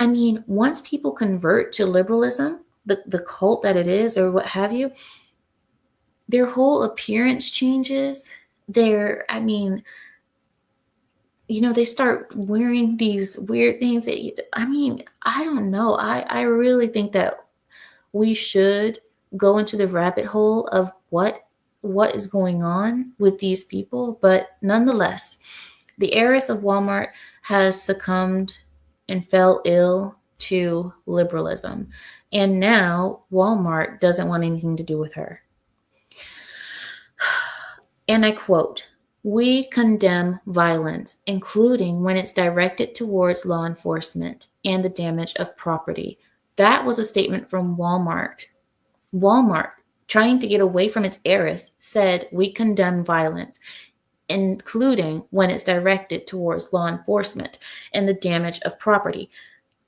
I mean, once people convert to liberalism, the cult that it is or what have you, their whole appearance changes. They start wearing these weird things I don't know. I really think that we should go into the rabbit hole of what is going on with these people. But nonetheless, the heiress of Walmart has succumbed and fell ill to liberalism. And now Walmart doesn't want anything to do with her. And I quote, "We condemn violence, including when it's directed towards law enforcement and the damage of property." That was a statement from Walmart. Walmart, trying to get away from its heiress, said, "We condemn violence, including when it's directed towards law enforcement and the damage of property."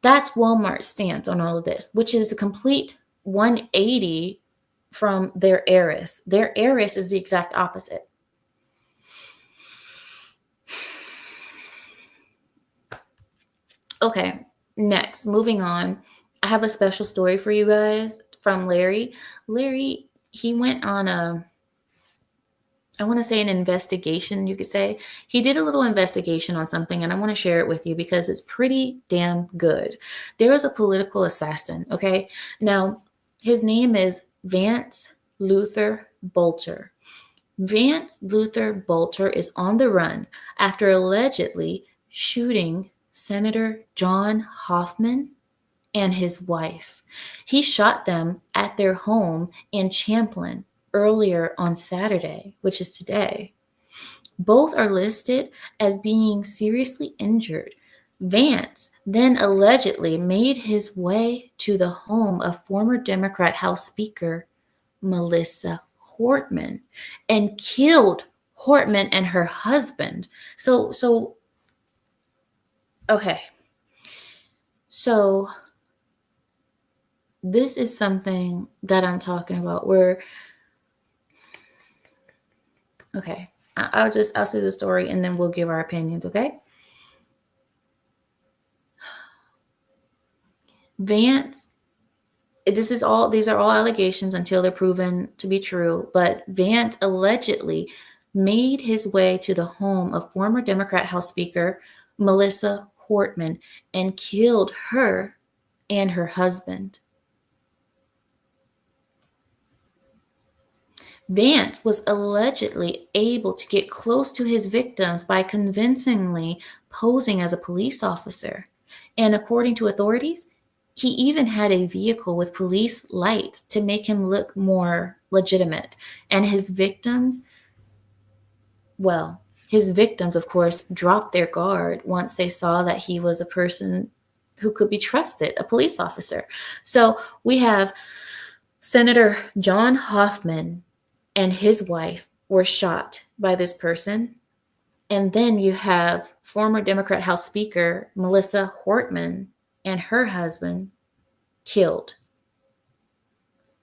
That's Walmart's stance on all of this, which is the complete 180 from their heiress. Their heiress is the exact opposite. Okay, next, moving on. I have a special story for you guys from Larry. Larry, he went on I want to say an investigation, you could say. He did a little investigation on something, and I want to share it with you because it's pretty damn good. There was a political assassin, okay? Now, his name is Vance Luther Bolter. Vance Luther Bolter is on the run after allegedly shooting Senator John Hoffman and his wife. He shot them at their home in Champlin earlier on Saturday, which is today. Both are listed as being seriously injured. Vance then allegedly made his way to the home of former Democrat House Speaker Melissa Hortman and killed Hortman and her husband. So okay. So this is something that I'm talking about where, okay, I'll say the story and then we'll give our opinions, okay? Vance, these are all allegations until they're proven to be true, but Vance allegedly made his way to the home of former Democrat House Speaker Melissa Hortman and killed her and her husband. Vance was allegedly able to get close to his victims by convincingly posing as a police officer. And according to authorities, he even had a vehicle with police lights to make him look more legitimate. And his victims, of course, dropped their guard once they saw that he was a person who could be trusted, a police officer. So we have Senator John Hoffman and his wife were shot by this person. And then you have former Democrat House Speaker Melissa Hortman and her husband killed.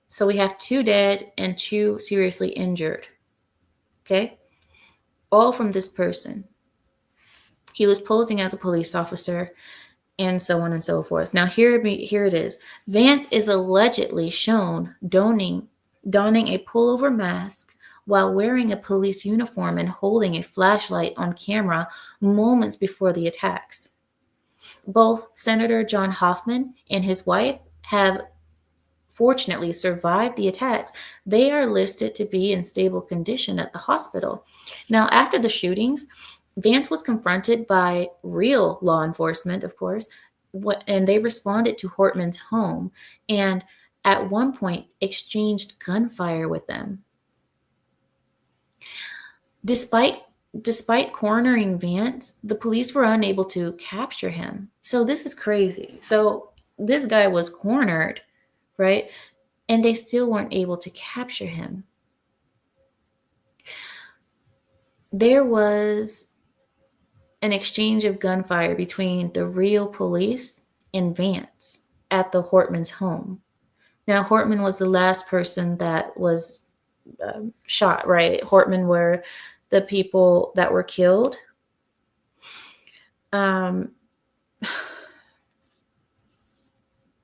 So we have 2 dead and 2 seriously injured. Okay? All from this person. He was posing as a police officer and so on and so forth. Now here it is. Vance is allegedly shown donning a pullover mask while wearing a police uniform and holding a flashlight on camera moments before the attacks. Both Senator John Hoffman and his wife have fortunately survived the attacks. They are listed to be in stable condition at the hospital. Now, after the shootings, Vance was confronted by real law enforcement, of course, and they responded to Hortman's home and at one point exchanged gunfire with them. Despite cornering Vance, the police were unable to capture him. So this is crazy. So this guy was cornered, right? And they still weren't able to capture him. There was an exchange of gunfire between the real police and Vance at the Hortman's home. Now, Hortman was the last person that was shot, right? Hortman were the people that were killed.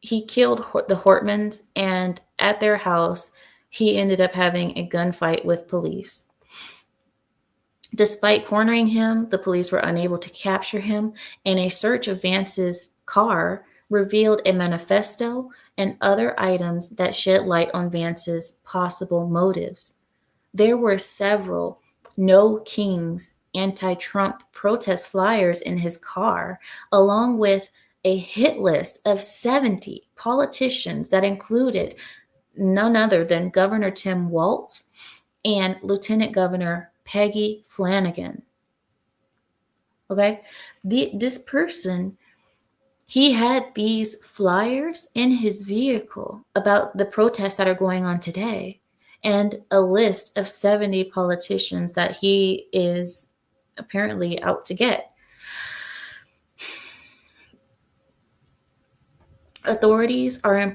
He killed the Hortmans, and at their house, he ended up having a gunfight with police. Despite cornering him, the police were unable to capture him, and a search of Vance's car revealed a manifesto and other items that shed light on Vance's possible motives. There were several No Kings anti-Trump protest flyers in his car, along with a hit list of 70 politicians that included none other than Governor Tim Walz and Lieutenant Governor Peggy Flanagan. Okay? This person, he had these flyers in his vehicle about the protests that are going on today and a list of 70 politicians that he is apparently out to get. Authorities are in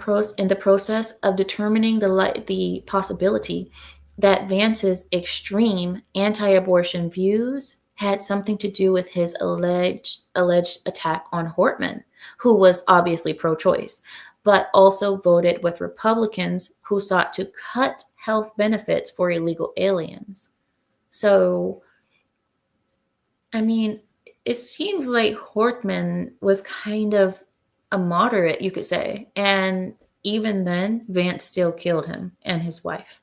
the process of determining the possibility that Vance's extreme anti-abortion views had something to do with his alleged attack on Hortman, who was obviously pro-choice. but also voted with Republicans who sought to cut health benefits for illegal aliens. So, I mean, it seems like Hortman was kind of a moderate, you could say. And even then, Vance still killed him and his wife.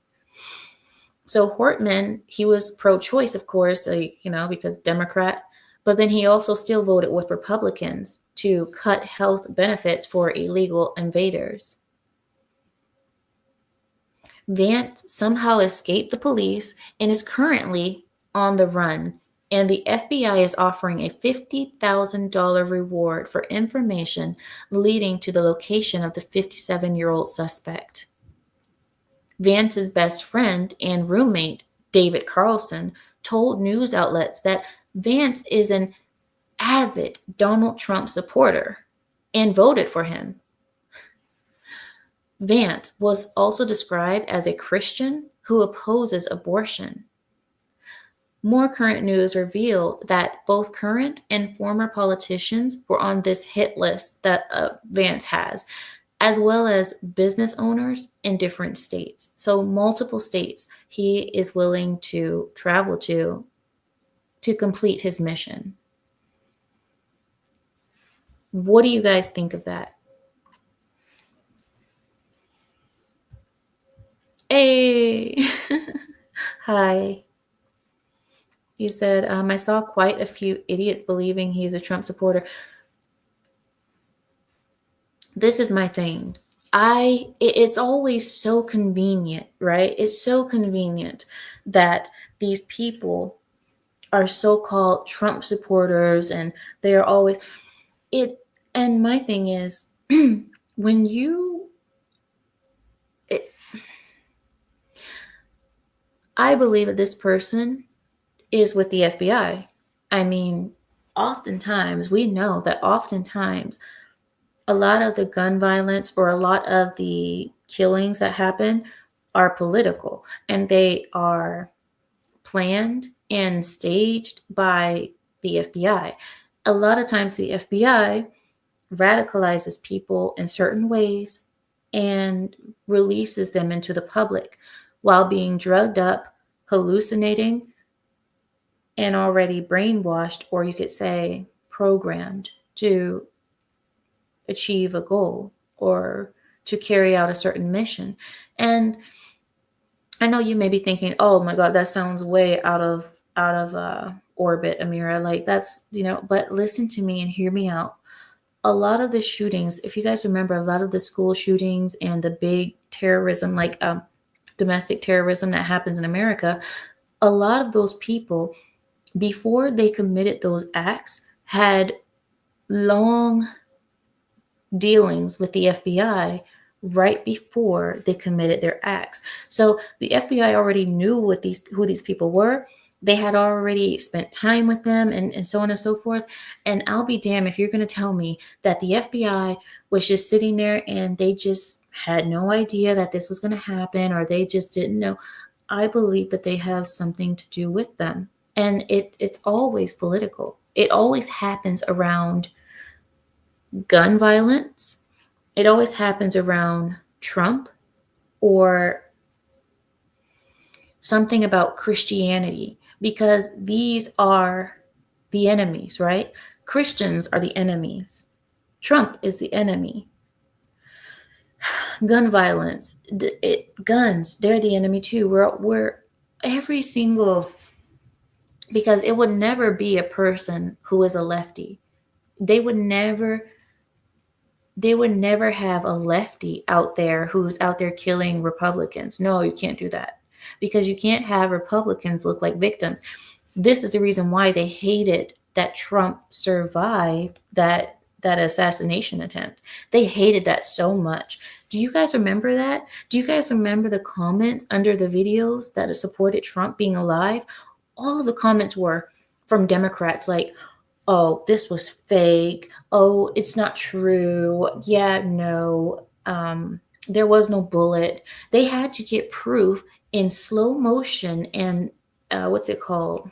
So Hortman, he was pro-choice, of course, because Democrat, but then he also still voted with Republicans to cut health benefits for illegal invaders. Vance somehow escaped the police and is currently on the run, and the FBI is offering a $50,000 reward for information leading to the location of the 57-year-old suspect. Vance's best friend and roommate, David Carlson, told news outlets that Vance is an avid Donald Trump supporter and voted for him. Vance was also described as a Christian who opposes abortion. More current news revealed that both current and former politicians were on this hit list that Vance has, as well as business owners in different states. So multiple states he is willing to travel to complete his mission. What do you guys think of that? Hey, hi. You said, I saw quite a few idiots believing he's a Trump supporter. This is my thing. It's always so convenient, right? It's so convenient that these people are so-called Trump supporters and they're always it. And my thing is, when I believe that this person is with the FBI. I mean, oftentimes we know that oftentimes a lot of the gun violence or a lot of the killings that happen are political and they are planned and staged by the FBI. A lot of times the FBI radicalizes people in certain ways and releases them into the public while being drugged up, hallucinating, and already brainwashed, or you could say programmed to achieve a goal or to carry out a certain mission. And I know you may be thinking, "Oh my God, that sounds way out of orbit, Amira." Like that's but listen to me and hear me out. A lot of the shootings, if you guys remember, a lot of the school shootings and the big terrorism, like domestic terrorism that happens in America, a lot of those people, before they committed those acts, had long dealings with the FBI right before they committed their acts. So the FBI already knew who these people were. They had already spent time with them and so on and so forth. And I'll be damned if you're going to tell me that the FBI was just sitting there and they just had no idea that this was going to happen or they just didn't know. I believe that they have something to do with them. And it's always political. It always happens around gun violence. It always happens around Trump or something about Christianity because these are the enemies, right? Christians are the enemies. Trump is the enemy. Gun violence, guns, they're the enemy too. We're every single, because it would never be a person who is a lefty. They would never have a lefty out there who's out there killing Republicans. No, you can't do that because you can't have Republicans look like victims. This is the reason why they hated that Trump survived that assassination attempt. They hated that so much. Do you guys remember that? Do you guys remember the comments under the videos that supported Trump being alive? All of the comments were from Democrats like, "Oh, this was fake. Oh, it's not true. Yeah, no, there was no bullet." They had to get proof in slow motion and what's it called?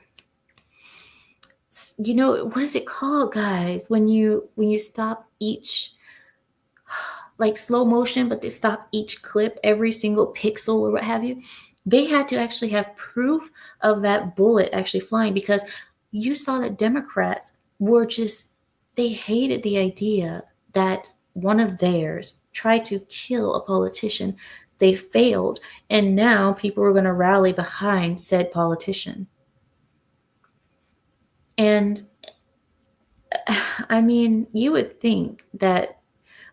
What is it called, guys? When you stop each, like slow motion, but they stop each clip, every single pixel or what have you. They had to actually have proof of that bullet actually flying, because you saw that Democrats were just, they hated the idea that one of theirs tried to kill a politician. They failed, and now people were going to rally behind said politician. And I mean, you would think that,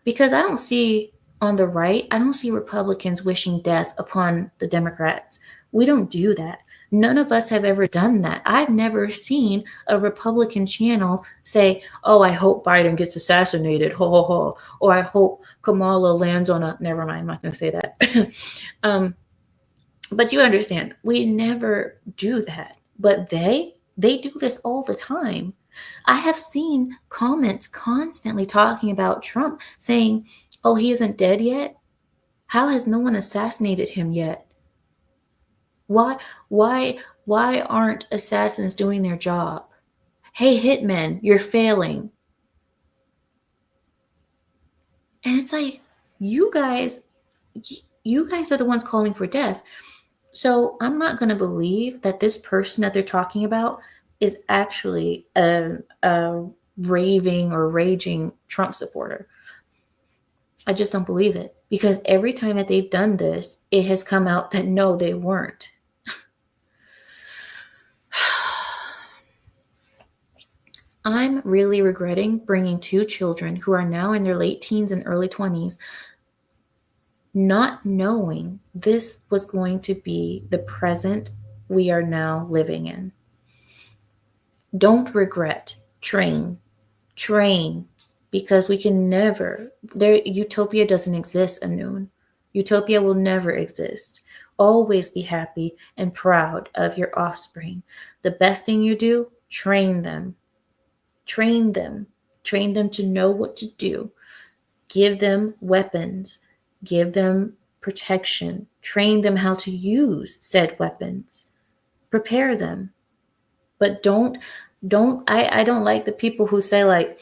because I don't see on the right, I don't see Republicans wishing death upon the Democrats. We don't do that. None of us have ever done that. I've never seen a Republican channel say, "Oh, I hope Biden gets assassinated, ho ho ho," or "I hope Kamala lands on a." Never mind, I'm not going to say that. But you understand, we never do that. But they do this all the time. I have seen comments constantly talking about Trump, saying, "Oh, he isn't dead yet? How has no one assassinated him yet? Why why aren't assassins doing their job? Hey, hitmen, you're failing." And it's like, you guys you guys are the ones calling for death. So I'm not going to believe that this person that they're talking about is actually a raving or raging Trump supporter. I just don't believe it, because every time that they've done this, it has come out that no, they weren't. I'm really regretting bringing two children who are now in their late teens and early 20s, not knowing this was going to be the present we are now living in. Don't regret. Train. Train. Because we can never, utopia doesn't exist, Anun. Utopia will never exist. Always be happy and proud of your offspring. The best thing you do, train them. Train them. Train them to know what to do. Give them weapons. Give them protection. Train them how to use said weapons. Prepare them. But I don't like the people who say, like,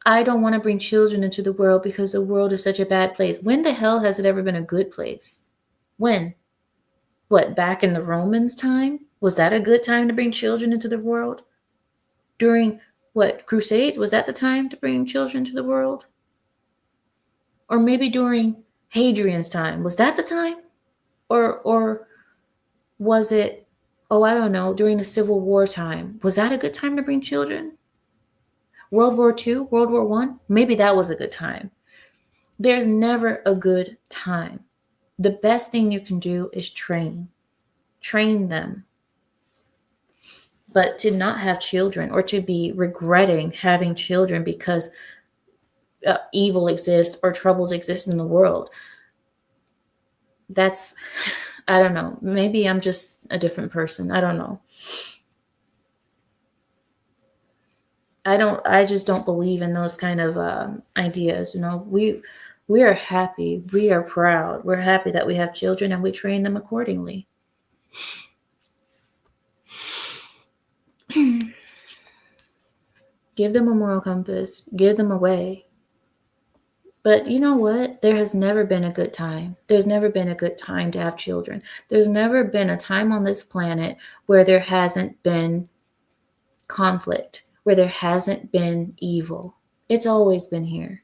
"I don't want to bring children into the world because the world is such a bad place." When the hell has it ever been a good place? When? What, back in the Romans' time? Was that a good time to bring children into the world? During what, Crusades? Was that the time to bring children to the world? Or maybe during Hadrian's time? Was that the time? Or was it, oh, I don't know, during the Civil War time? Was that a good time to bring children? World War II, World War I, maybe that was a good time. There's never a good time. The best thing you can do is train. Train them. But to not have children, or to be regretting having children because evil exists or troubles exist in the world, that's, I don't know. Maybe I'm just a different person. I don't know. I just don't believe in those kind of ideas. We are happy. We are proud. We're happy that we have children, and we train them accordingly. Give them a moral compass. Give them a way. But you know what? There has never been a good time. There's never been a good time to have children. There's never been a time on this planet where there hasn't been conflict, where there hasn't been evil. It's always been here.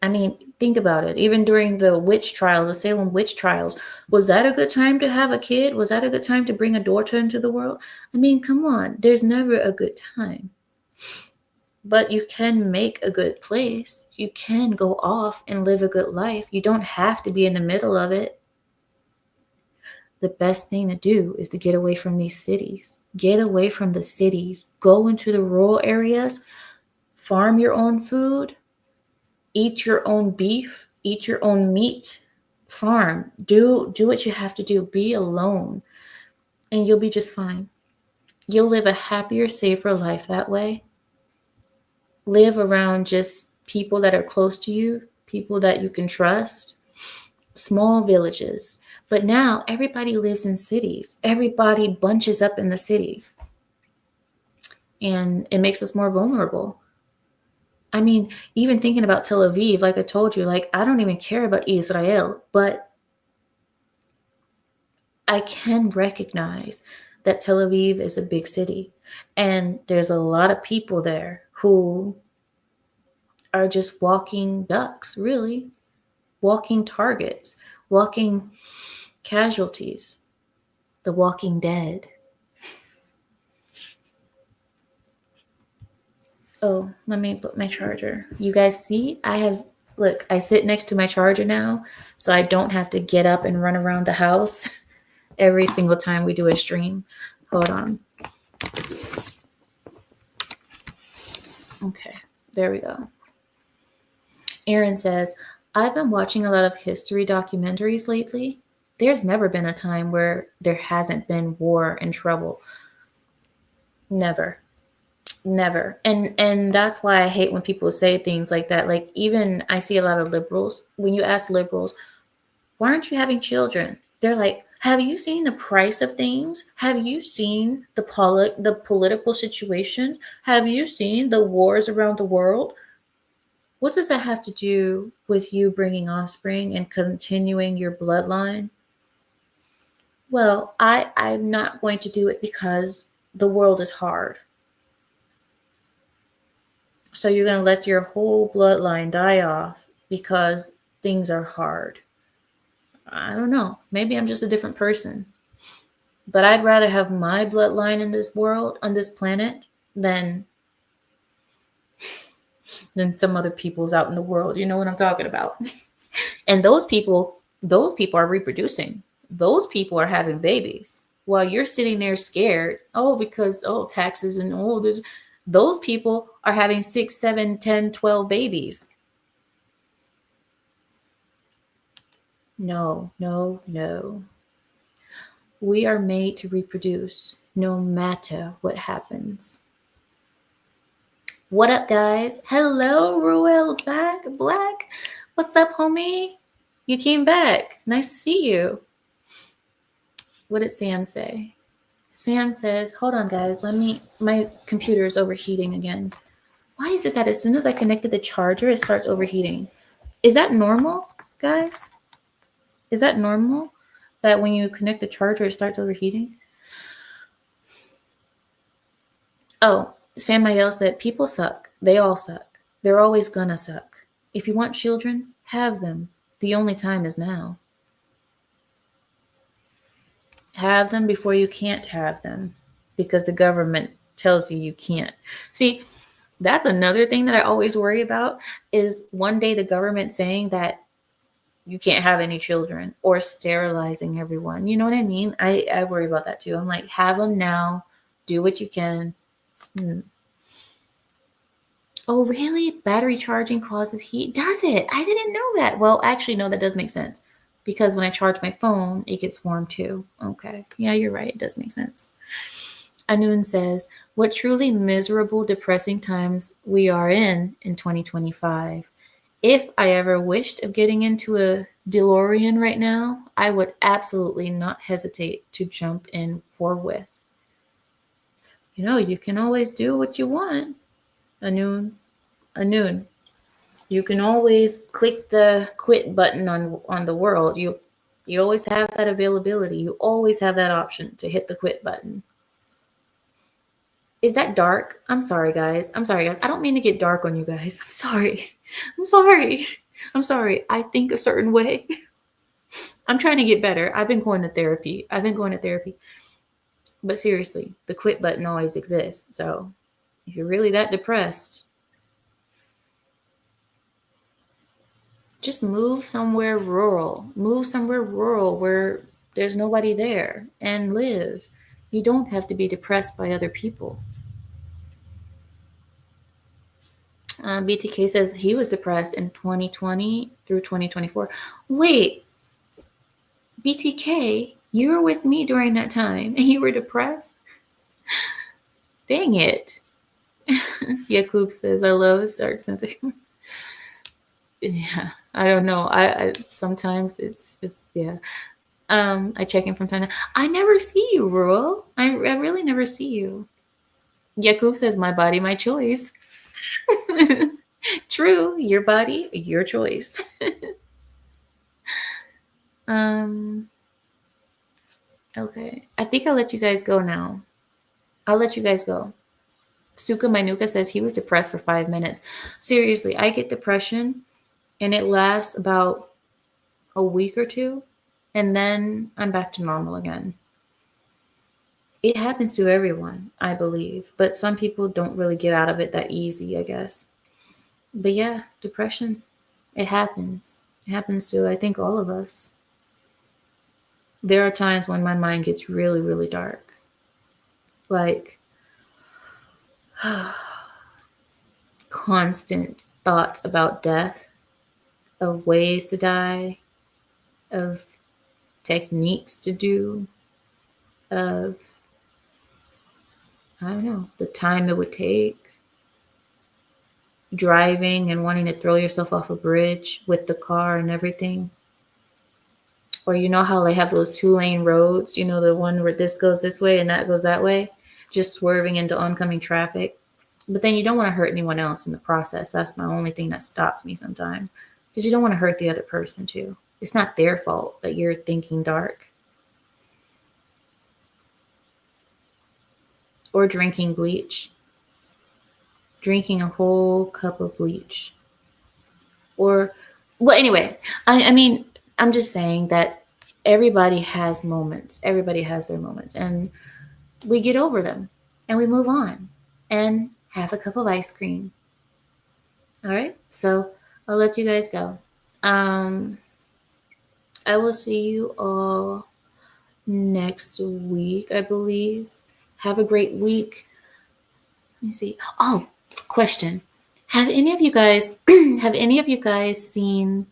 I mean, think about it. Even during the witch trials, the Salem witch trials, was that a good time to have a kid? Was that a good time to bring a daughter into the world? I mean, come on. There's never a good time. But you can make a good place. You can go off and live a good life. You don't have to be in the middle of it. The best thing to do is to get away from these cities. Get away from the cities. Go into the rural areas. Farm your own food. Eat your own beef. Eat your own meat. Farm. Do what you have to do. Be alone. And you'll be just fine. You'll live a happier, safer life that way. Live around just people that are close to you, people that you can trust. Small villages. But now everybody lives in cities. Everybody bunches up in the city. And it makes us more vulnerable. I mean, even thinking about Tel Aviv, like I told you, like I don't even care about Israel, but I can recognize that Tel Aviv is a big city and there's a lot of people there who are just walking ducks, really, walking targets, walking casualties, the walking dead. Oh, let me put my charger. You guys see, look, I sit next to my charger now, so I don't have to get up and run around the house every single time we do a stream. Hold on. Okay, there we go. Aaron says, I've been watching a lot of history documentaries lately. There's never been a time where there hasn't been war and trouble. Never. Never. And that's why I hate when people say things like that. Like even I see a lot of liberals, when you ask liberals, why aren't you having children? They're like, have you seen the price of things? Have you seen the political situations? Have you seen the wars around the world? What does that have to do with you bringing offspring and continuing your bloodline? Well, I'm not going to do it because the world is hard. So you're going to let your whole bloodline die off because things are hard. I don't know. Maybe I'm just a different person. But I'd rather have my bloodline in this world, on this planet, than some other people's out in the world. You know what I'm talking about? And those people are reproducing. Those people are having babies while you're sitting there scared. Oh, because taxes and all this. Those people are having 6, 7, 10, 12 babies. No, no, no. We are made to reproduce no matter what happens. What up, guys? Hello, Ruel Black. What's up, homie? You came back. Nice to see you. What did Sam say? Sam says, hold on, guys. My computer is overheating again. Why is it that as soon as I connected the charger, it starts overheating? Is that normal, guys? Is that normal that when you connect the charger, it starts overheating? Oh, Sam Mayel said, people suck. They all suck. They're always gonna suck. If you want children, have them. The only time is now. Have them before you can't have them because the government tells you can't. See, that's another thing that I always worry about is one day the government saying that you can't have any children or sterilizing everyone. You know what I mean? I worry about that too. I'm like, have them now. Do what you can. Oh, really? Battery charging causes heat? Does it? I didn't know that. Well, actually, no, that does make sense. Because when I charge my phone, it gets warm too. Okay. Yeah, you're right. It does make sense. Anun says, what truly miserable, depressing times we are in 2025. If I ever wished of getting into a DeLorean right now, I would absolutely not hesitate to jump in forthwith. You can always do what you want, Anun. You can always click the quit button on the world. You always have that availability. You always have that option to hit the quit button. Is that dark? I'm sorry, guys. I don't mean to get dark on you guys. I'm sorry. I'm sorry. I think a certain way. I'm trying to get better. I've been going to therapy. But seriously, the quit button always exists. So if you're really that depressed, just move somewhere rural. Move somewhere rural where there's nobody there and live. You don't have to be depressed by other people. BTK says he was depressed in 2020 through 2024. Wait, BTK, you were with me during that time and you were depressed? Dang it. Yakub says, I love his dark sense of humor. Yeah, I don't know. I sometimes it's yeah. I check in from time to time. I never see you, Ruel. I really never see you. Yakub says, my body, my choice. True, your body, your choice. um okay. I think I'll let you guys go now. I'll let you guys go. Suka Mainuka says he was depressed for 5 minutes. Seriously, I get depression and it lasts about a week or two, and then I'm back to normal again. It happens to everyone, I believe, but some people don't really get out of it that easy, I guess. But yeah, depression, it happens. It happens to, I think, all of us. There are times when my mind gets really, really dark. Like, constant thoughts about death, of ways to die, of techniques to do, of, I don't know, the time it would take, driving and wanting to throw yourself off a bridge with the car and everything. Or you know how they have those 2-lane roads, you know, the one where this goes this way and that goes that way, just swerving into oncoming traffic. But then you don't want to hurt anyone else in the process. That's my only thing that stops me sometimes, because you don't want to hurt the other person too. It's not their fault that you're thinking dark. Or drinking bleach. Drinking a whole cup of bleach. Or, well, anyway, I mean, I'm just saying that everybody has moments. Everybody has their moments. And we get over them and we move on and have a cup of ice cream. All right. So I'll let you guys go. I will see you all next week, I believe. Have a great week. Let me see. Oh, question. Have any of you guys seen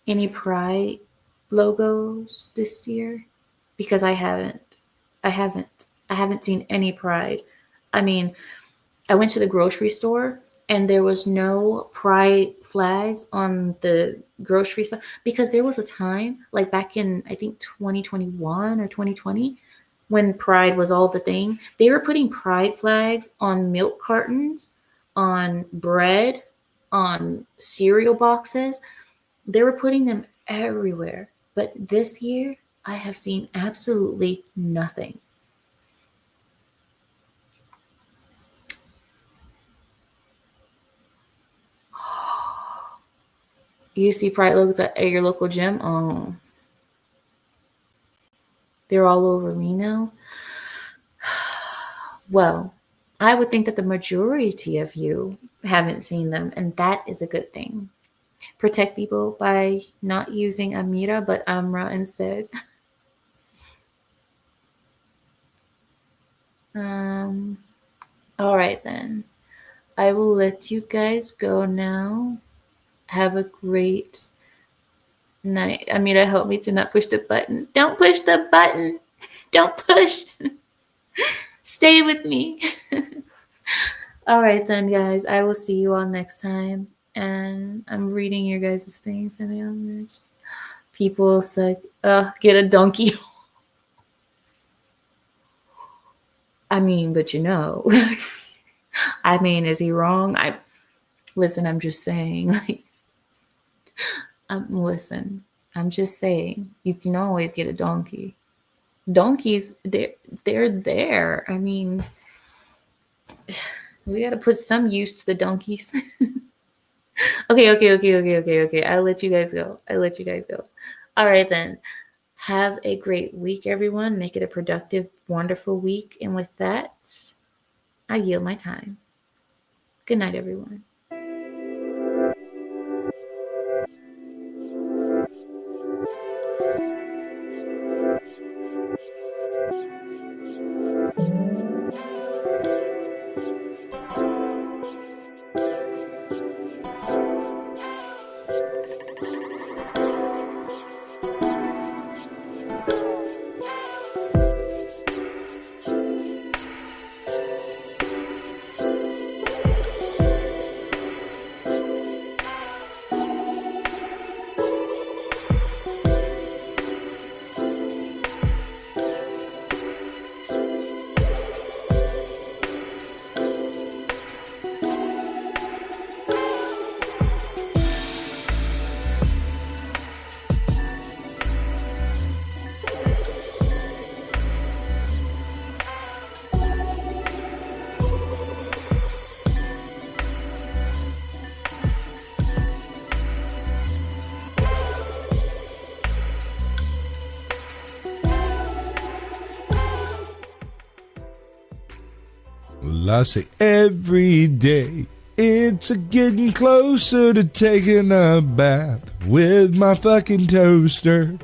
any Pride logos this year? Because I haven't. I haven't seen any Pride. I mean, I went to the grocery store and there was no Pride flags on the grocery store, because there was a time, like back in, I think, 2021 or 2020, when Pride was all the thing. They were putting Pride flags on milk cartons, on bread, on cereal boxes. They were putting them everywhere. But this year, I have seen absolutely nothing. You see Pride logos at your local gym? Oh, they're all over me now. Well, I would think that the majority of you haven't seen them, and that is a good thing. Protect people by not using Amira, but Amra instead. All right then. I will let you guys go now. Have a great night. Amira, help me to not push the button. Don't push the button. Don't push. Stay with me. All right then, guys. I will see you all next time. And I'm reading your guys' things and the others. People say, get a donkey. I mean, but you know. I mean, is he wrong? Listen, I'm just saying, like, listen, I'm just saying, you can always get a donkey. Donkeys, they're there. I mean, we got to put some use to the donkeys. Okay. I'll let you guys go. All right then. Have a great week, everyone. Make it a productive, wonderful week. And with that, I yield my time. Good night, everyone. Well, I say every day it's a getting closer to taking a bath with my fucking toaster.